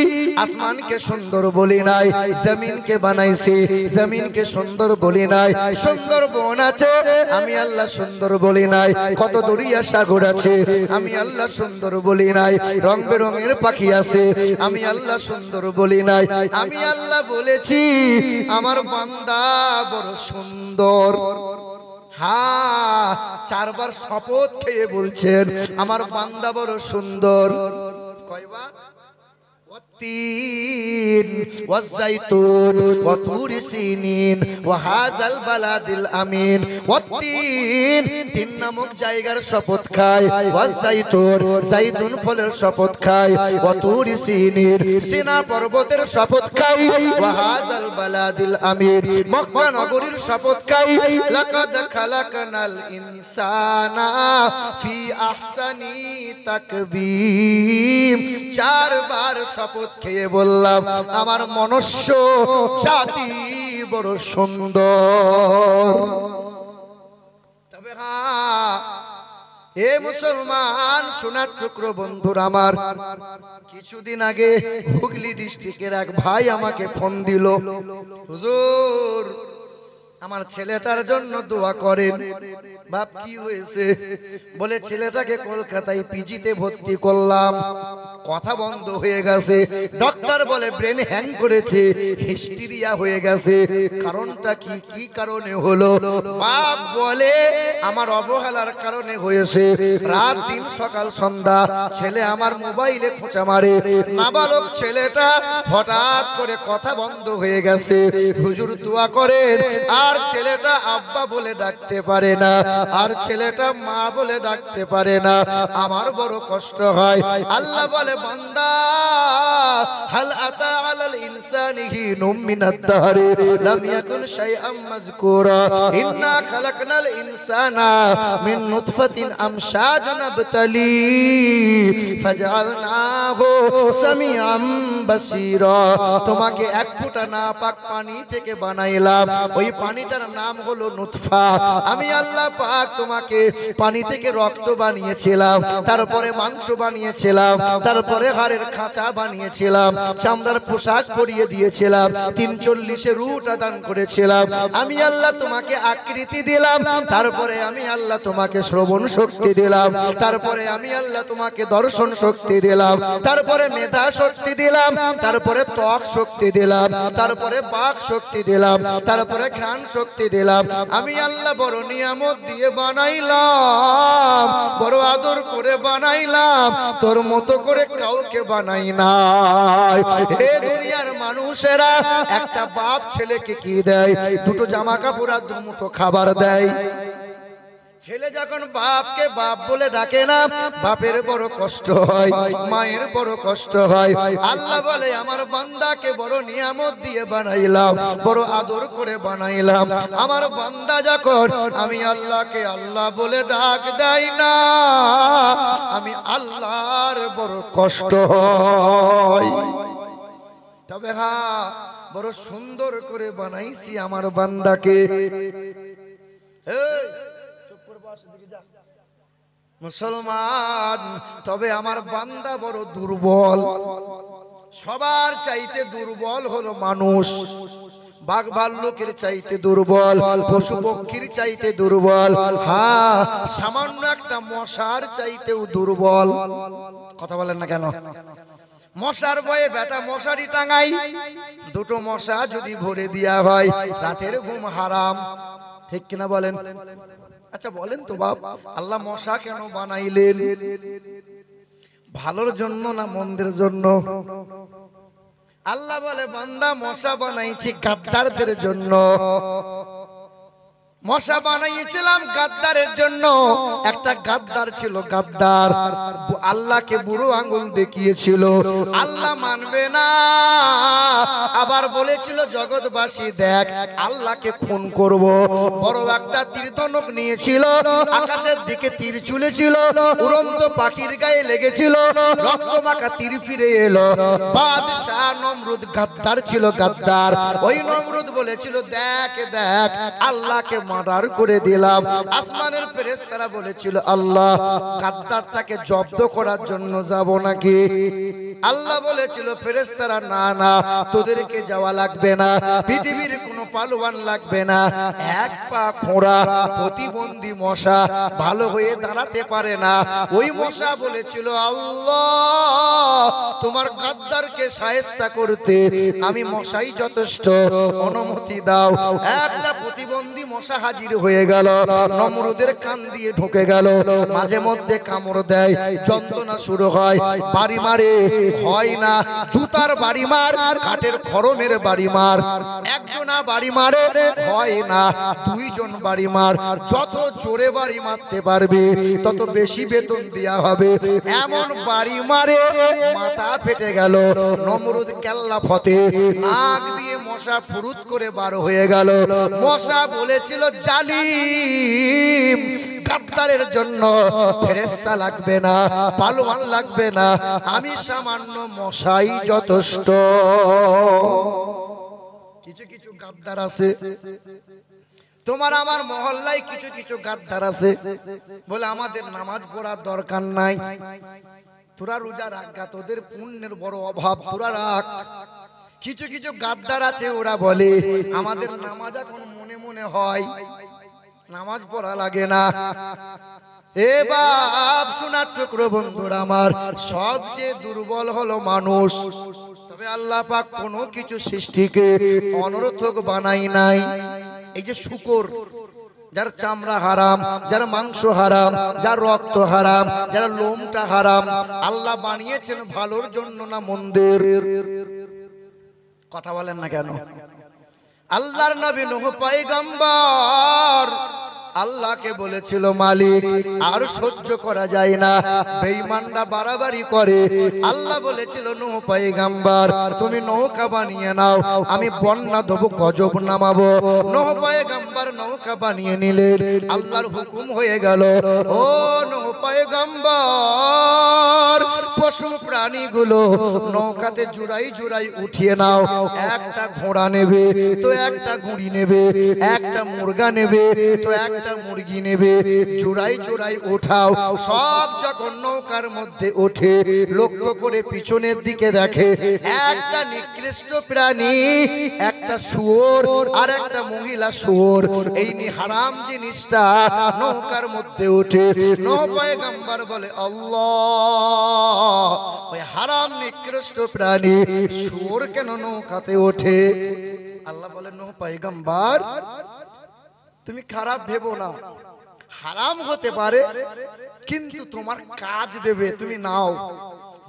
আসমানকে সুন্দর বলি নাই। জমিনকে বানাইছি, জমিনকে সুন্দর বলি নাই। সুন্দর বন আছে, আমি আল্লাহ সুন্দর বলি নাই। কত দরিয়া সাগর আছে, আমি আল্লাহ সুন্দর বলি নাই। রং বেরঙের পাখি আছে, আমি আল্লাহ সুন্দর বলি নাই। আমি আল্লাহ বলেছি আমার বান্দা বড় সুন্দর। হ্যাঁ, 4 বার শপথ খেয়ে বলছেন আমার বান্দা বড় সুন্দর। কয়বার? والتين والزيتون وطور سينين وهذا البلد الأمين। والتين 3 নামক জায়গার শপথ খায়, والزيتون জাইতুন ফলের শপথ খায়, وطور سينين সিনা পর্বতের শপথ খায়, وهذا البلد الأمين মক্কা নগরীর শপথ খায়। لقد خلقنا الإنسان في أحسن تقويم। 4 বার শপথ খেয়ে বললাম আমার মনুষ্য জাতি বড় সুন্দর। তবে হ্যাঁ, এ মুসলমান সোনার টুকরো বন্ধুরা আমার, কিছুদিন আগে হুগলি ডিস্ট্রিক্টের এক ভাই আমাকে ফোন দিল, হুজুর আমার ছেলেটার জন্য দোয়া করেন। বাপ কি হয়েছে? বলে ছেলেটাকে কলকাতায় পিজিতে ভর্তি করলাম, কথা বন্ধ হয়ে গেছে, ডক্টর বলে ব্রেন হ্যাং করেছে, হিস্টেরিয়া হয়ে গেছে। কারণটা কি? কি কারণে হলো? বাপ বলে আমার অবহেলার কারণে হয়েছে। রাত দিন সকাল সন্ধ্যা ছেলে আমার মোবাইলে খোঁচা মারে। নাবালক ছেলেটা হঠাৎ করে কথা বন্ধ হয়ে গেছে। হুজুর দোয়া করেন। আর ছেলেটা আব্বা বলে ডাকতে পারে না, আর ছেলেটা মা বলে ডাকতে পারে না। আমার বড় কষ্ট হয়। আল্লাহ বলে বান্দা, হাল আতা আলাল ইনসানি হিনুম মিনাদ দাহরি লাম ইয়াকুন শাইআম মাযকুরা ইন্না খালাকনাল ইনসানা মিন নুতফাতিন আমশাজান নাবতালি ফাজআলনাহু সামিআম বাসীরা। তোমাকে 1 ফোঁটা নাপাক পানি থেকে বানাইলাম, ওই পানিটার নাম হলো নুতফা। আমি আল্লাহ পাক তোমাকে পানি থেকে রক্ত বানিয়েছিলাম, তারপরে মাংস বানিয়েছিলাম, তারপরে হাড়ের খাঁচা বানিয়েছিলাম, করেছিলাম, চামড়ার পোশাক পরিয়ে দিয়েছিলাম, 43 উট দান করেছিলাম। আমি আল্লাহ তোমাকে আকৃতি দিলাম, তারপরে আমি আল্লাহ তোমাকে শ্রবণ শক্তি দিলাম, তারপরে আমি আল্লাহ তোমাকে দর্শন শক্তি দিলাম, তারপরে মেধা শক্তি দিলাম, তারপরে ত্বক শক্তি দিলাম, তারপরে বাক শক্তি দিলাম, তারপরে ঘ্রাণ শক্তি দিলাম। আমি আল্লাহ বড় নিয়ামত দিয়ে বানাইলাম, বড় আদর করে বানাইলাম, তোর মতো করে কাউকে বানাই নাই। এ দুনিয়ার মানুষেরা একটা বাপ ছেলেকে কি দেয়? দুটো জামা কাপড় আর দুমুঠো খাবার দেয়। ছেলে যখন বাপকে বাপ বলে ডাকে না, বাপের বড় কষ্ট হয়, মায়ের বড় কষ্ট হয়। আল্লাহ বলে আমার বান্দাকে বড় নিয়ামত দিয়ে বানাইলাম, বড় আদর করে বানাইলাম। আমার বান্দা যখন আমি আল্লাহকে আল্লাহ বলে ডাক দেয় না, আমি আল্লাহর বড় কষ্ট হয়। তবে হ্যাঁ, বড় সুন্দর করে বানাইছি আমার বান্দাকে। মুসলমান, তবে আমার বান্দা বড় দুর্বল। সবার চাইতে দুর্বল হলো মানুষ। বাঘ ভাল্লুকের চাইতে দুর্বল, পশু পক্ষীর চাইতে দুর্বল, হ্যাঁ সামান্য একটা মশার চাইতেও দুর্বল। কথা বলেন না কেন? মশার ভয়ে বেটা মশারি টাঙাই, দুটো মশা যদি ভরে দেয়া হয় রাতের ঘুম হারাম। ঠিক কিনা বলেন? আচ্ছা বলেন তো বাপ, আল্লাহ মশা কেন বানাইলেন? ভালোর জন্য না মন্দের জন্য? আল্লাহ বলে বান্দা মশা বানাইছি গাদ্দারদের জন্য। মশা বানাইছিলাম গাদ্দারের জন্য। একটা গাদ্দার ছিল, গাদ্দার আল্লাহকে বুড়ো আঙ্গুল দেখিয়েছিল, আল্লাহ মানবে না। আবার বলেছিল জগৎবাসী দেখ আল্লাহকে খুন করব। বড় একটা তীরধনুক নিয়েছিল, আকাশের দিকে তীর চুলেছিল, উড়ন্ত পাখির গায়ে লেগেছিল, রক্তমাখা তীর ফিরে এলো। বাদশাহ নমরুদ গাদ্দার ছিল, গাদ্দার। ওই নমরুদ বলেছিল দেখ দেখ আল্লাহকে মার্ডার করে দিলাম। আসমানের ফেরেশতারা বলেছিল আল্লাহ গাদ্দারটাকে জব্দ করার জন্য যাব নাকি? আল্লাহ বলেছিল ফেরেশতারা না না, তোদেরকে যাওয়া লাগবে না, পৃথিবীর কোনো পালোয়ান লাগবে না। এক পা খোঁড়া প্রতিবন্ধী মশা ভালো হয়ে দাঁড়াতে পারে না। ওই মশা বলেছিল আল্লাহ তোমার গাদ্দারকে শায়েস্তা করতে আমি মশাই যথেষ্ট, অনুমতি দাও। একটা প্রতিবন্ধী মশা হাজির হয়ে গেল, নমরুদের কান দিয়ে ঢুকে গেল, মাঝে মধ্যে কামড় দেয়, যন্ত্রণা শুরু হয়, বাড়ি মারে, হয় না। জুতার বাড়ি মার, কাঠের খড়মের বাড়ি মার, একজনা বাড়ি মারে, হয় না। দুইজন বাড়ি মার, যত জোরে বাড়ি মারতে পারবে তত বেশি বেতন দেয়া হবে। এমন বাড়ি মারে মাথা ফেটে গেল, নমরুদ কেল্লা ফতে, নাক দিয়ে মশা ফুরুত করে বার হয়ে গেল। মশা বলেছিল জালিম গাদ্দারের জন্য ফেরেশতা লাগবে না, পালোয়ান লাগবে না, আমি সামান্য মশাই যথেষ্ট। কিছু কিছু গাদ্দার আছে, তোমার আমার মহল্লায় কিছু কিছু গাদ্দার আছে, বলে আমাদের নামাজ পড়ার দরকার নাই, তোরা রোজা রাখা, তোদের পুণ্যের বড় অভাব, তোরা রাখ। কিছু কিছু গাদ্দার আছে, ওরা বলে আমাদের নামাজ এখন মনে মনে হয়, নামাজ পড়া লাগে না। এ বাপ শোনার টুকরো বন্ধুরা আমার, সবচেয়ে দুর্বল হলো মানুষ। তবে আল্লাহ পাক কোনো কিছু সৃষ্টিকে অনর্থক বানাই নাই। এই যে শূকর, যার চামড়া হারাম, যার মাংস হারাম, যার রক্ত হারাম, যার লোমটা হারাম, আল্লাহ বানিয়েছেন ভালোর জন্য না মন্দের? কথা বলেন না কেন? আল্লাহর নবী নূহ পয়গম্বর আল্লাহকে বলেছিল মালিক আর সহ্য করা যায় না, বেঈমানরা বাড়াবাড়ি করে। আল্লাহ বলেছিল নূহ পয়গম্বর তুমি নৌকা বানিয়ে নাও, আমি বন্যা দেবো, গজব নামাবো। নূহ পয়গম্বর নৌকা বানিয়ে নিলেন, আল্লাহর হুকুম হয়ে গেল ও নূহ পয়গম্বর পশু প্রাণীগুলো নৌকাতে জোড়াই জোড়াই উঠিয়ে নাও। একটা ঘোড়া নেবে তো একটা ঘুড়ি নেবে, একটা মুরগা নেবে তো একটা মুরগি নেবে, জোড়াই জোড়াই উঠাও। সব যখন নৌকার মধ্যে ওঠে, লক্ষ্য করে পিছনের দিকে দেখে একটা নিকৃষ্ট প্রাণী, একটা শুয়োর আর একটা মহিলা শুয়োর, এই হারাম জিনিসটা নৌকার মধ্যে ওঠে। নূহ পয়গম্বর বলে আল্লাহ, ওই হারাম নিকৃষ্ট প্রাণী শুয়োর কেন নৌকাতে ওঠে? আল্লাহ বলে নূহ পয়গম্বর, তুমি খারাপ ভেবো না, হারাম হতে পারে কিন্তু তোমার কাজ দেবে, তুমি নাও।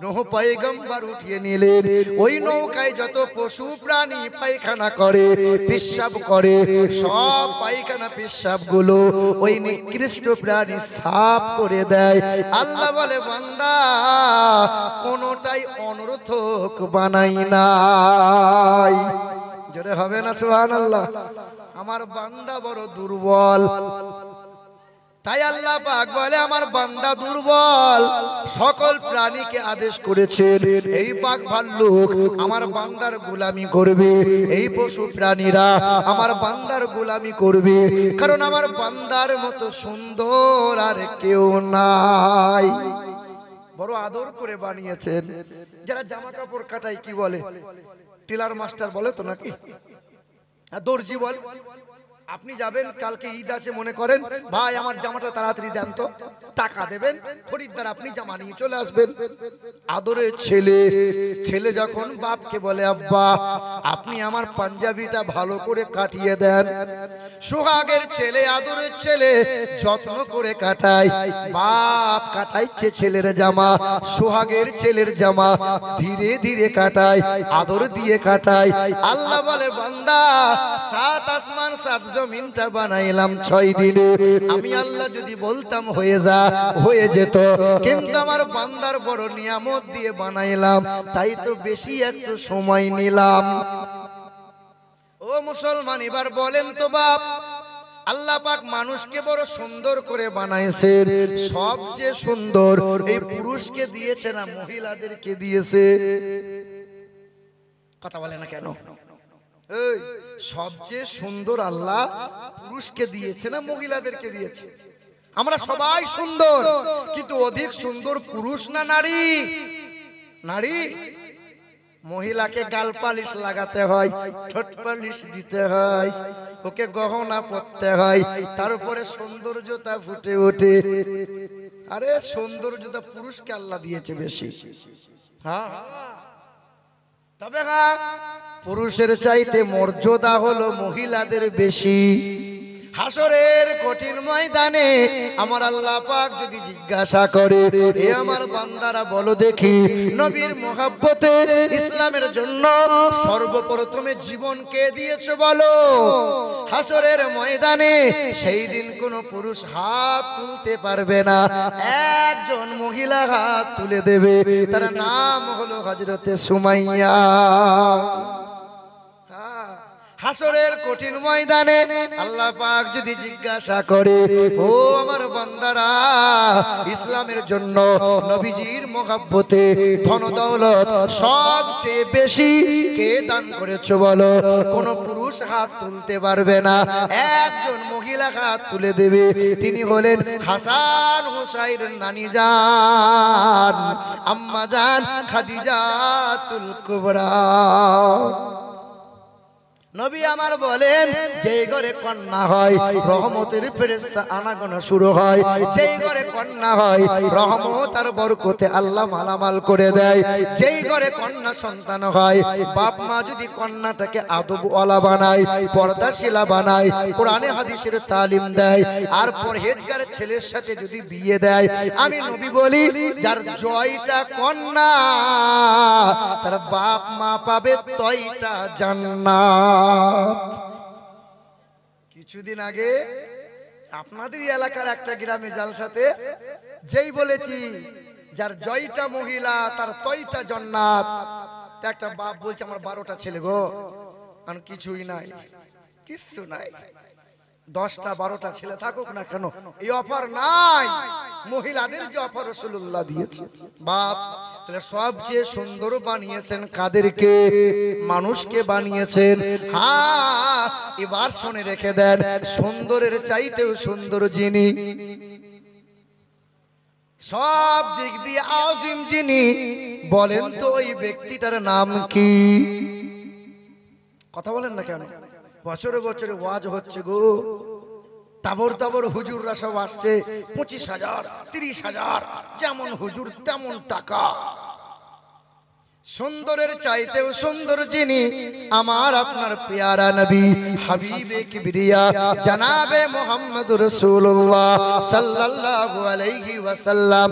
নূহ পয়গম্বর উঠিয়ে নিলেন। ওই নৌকায় যত পশু প্রাণী পায়খানা করে, পেশাব করে, সব পায়খানা পেশাব গুলো ওই নিকৃষ্ট প্রাণী সাফ করে দেয়। আল্লাহ বলে বান্দা, কোনটাই অনর্থক বানাই নাই। জোরে হবে না সুবহানাল্লাহ? আমার বান্দা বড় দুর্বল, তাই আল্লাহ পাক বলে আমার বান্দা দুর্বল। সকল প্রাণীকে আদেশ করেছেন এই বাঘ ভাল্লুক আমার বান্দার গোলামি করবে, এই পশু প্রাণীরা আমার বান্দার গোলামি করবে, কারণ আমার বান্দার মতো সুন্দর আর কেউ নাই। বড় আদর করে বানিয়েছেন। যারা জামা কাপড় কাটায় কি বলে? টেলার মাস্টার বলে তো নাকি? দর্জি বল। আপনি যাবেন, কালকে ঈদ আছে মনে করেন, ভাই আমার জামাটা তাড়াতাড়ি দেন তো, টাকা দেবেন, খরিদ্দার আপনি জামা নিয়ে চলে আসবেন। আদরের ছেলে, ছেলে যখন বাপকে বলে আব্বা আপনি আমার পাঞ্জাবিটা ভালো করে কাটিয়ে দেন, সোহাগের ছেলে, আদরের ছেলে যত্ন করে কাটায়। বাপ কাটাইছে ছেলের জামা, সোহাগের ছেলের জামা ধীরে ধীরে কাটায়, আদর দিয়ে কাটায়। আল্লাহ বলে বান্দা, সাত আসমান সাত জমিনটা বানাইলাম 6 দিনে, আমি আল্লাহ যদি বলতাম হয়ে যা, হয়ে যেত, কিন্তু আমার বান্দার বড় নিয়ামত দিয়ে বানাইলাম, তাই তো বেশি একটু সময় নিলাম। ও মুসলমান, এবার বলেন তো বাপ, আল্লাহ পাক মানুষকে বড় সুন্দর করে বানাইছে, সবচেয়ে সুন্দর এই পুরুষকে দিয়েছে না মহিলাদেরকে দিয়েছে? কথা বলে না কেন? এই সবচেয়ে সুন্দর আল্লাহ পুরুষকে দিয়েছে না মহিলাদেরকে দিয়েছে? আমরা সবাই সুন্দর, কিন্তু অধিক সুন্দর পুরুষ না নারী? নারী। মহিলাকে গাল পালিশ লাগাতে হয়, ঠোঁট পালিশ দিতে হয়, ওকে গহনা পরতে হয়, তার উপরে সৌন্দর্যতা ফুটে ওঠে। আরে সৌন্দর্যতা পুরুষকে আল্লাহ দিয়েছে বেশি। হ্যাঁ, তবে হ্যাঁ, পুরুষের চাইতে মর্যাদা হলো মহিলাদের বেশি। হাসরের কঠিন ময়দানে আমার আল্লাহ পাক যদি জিজ্ঞাসা করে, এ আমার বান্দারা বলো দেখি, নবীর মহব্বতে ইসলামের জন্য সর্বপ্রথমে জীবন কে দিয়েছো বলো? হাসরের ময়দানে সেই দিন কোন পুরুষ হাত তুলতে পারবে না, একজন মহিলা হাত তুলে দেবে, তার নাম হলো হযরতে সুমাইয়া। হাসরের কঠিন ময়দানে আল্লাহ পাক যদি জিজ্ঞাসা করে, ও আমার বান্দারা, ইসলামের জন্য নবীজির মহব্বতে ধন দৌলত সবচেয়ে বেশি কে দান করেছো বলো? কোন পুরুষ হাত তুলতে পারবে না, একজন মহিলা হাত তুলে দেবে, তিনি হলেন হাসান হুসাইনের নানি জান, আম্মা জান খাদিজাতুল কুবরা। নবী আমার বলেন, যেই ঘরে কন্যা হয় রহমতের ফেরেশতা আনাগোনা শুরু হয়, যেই ঘরে কন্যা হয় রহমত আর বরকতে আল্লাহ মালামাল করে দেয়। যেই ঘরে কন্যা সন্তান হয়, বাপ মা যদি কন্যাটাকে আদবওয়ালা বানায়, পর্দাশীলা বানায়, কোরআনে হাদিসের তালিম দেয়, আর পরহেজগার ছেলের সাথে যদি বিয়ে দেয়, আমি নবী বলি যার জয়টা কন্যা, তার বাপ মা পাবে তয়টা জান্নাত। কিছুদিন আগে আপনাদের এলাকার একটা গ্রামে জালসাতে যেই বলেছি যার জয়টা মহিলা তার তয়টা জান্নাত, একটা বাপ বলছে আমার 12টা ছেলে গো, আর কিছুই নাই, কিচ্ছু নাই, 10টা 12টা ছেলে থাকুক না কেন, এই অফার নাই। মহিলাদের যে অফার রাসূলুল্লাহ দিয়েছে বাপ, তাহলে সবচেয়ে সুন্দর বানিয়েছেন কাদেরকে? মানুষকে বানিয়েছেন। হ্যাঁ, এবার শুনে রেখে দেন, সুন্দরের চাইতেও সুন্দর যিনি, সব দিক দিয়ে আজিম যিনি, বলেন তো ওই ব্যক্তিটার নাম কি? কথা বলেন না কেন? বছরে বছরে ওয়াজ হচ্ছে গো, তাবর তাবর হুজুররা সব আসছে, 25,000 30,000, যেমন হুজুর তেমন টাকা। সুন্দরের চাইতেও সুন্দর যিনি, আমার আপনার প্যারা নবী হাবিবে কিবরিয়া জনাবে মুহাম্মদুর রাসূলুল্লাহ সাল্লাল্লাহু আলাইহি ওয়াসাল্লাম।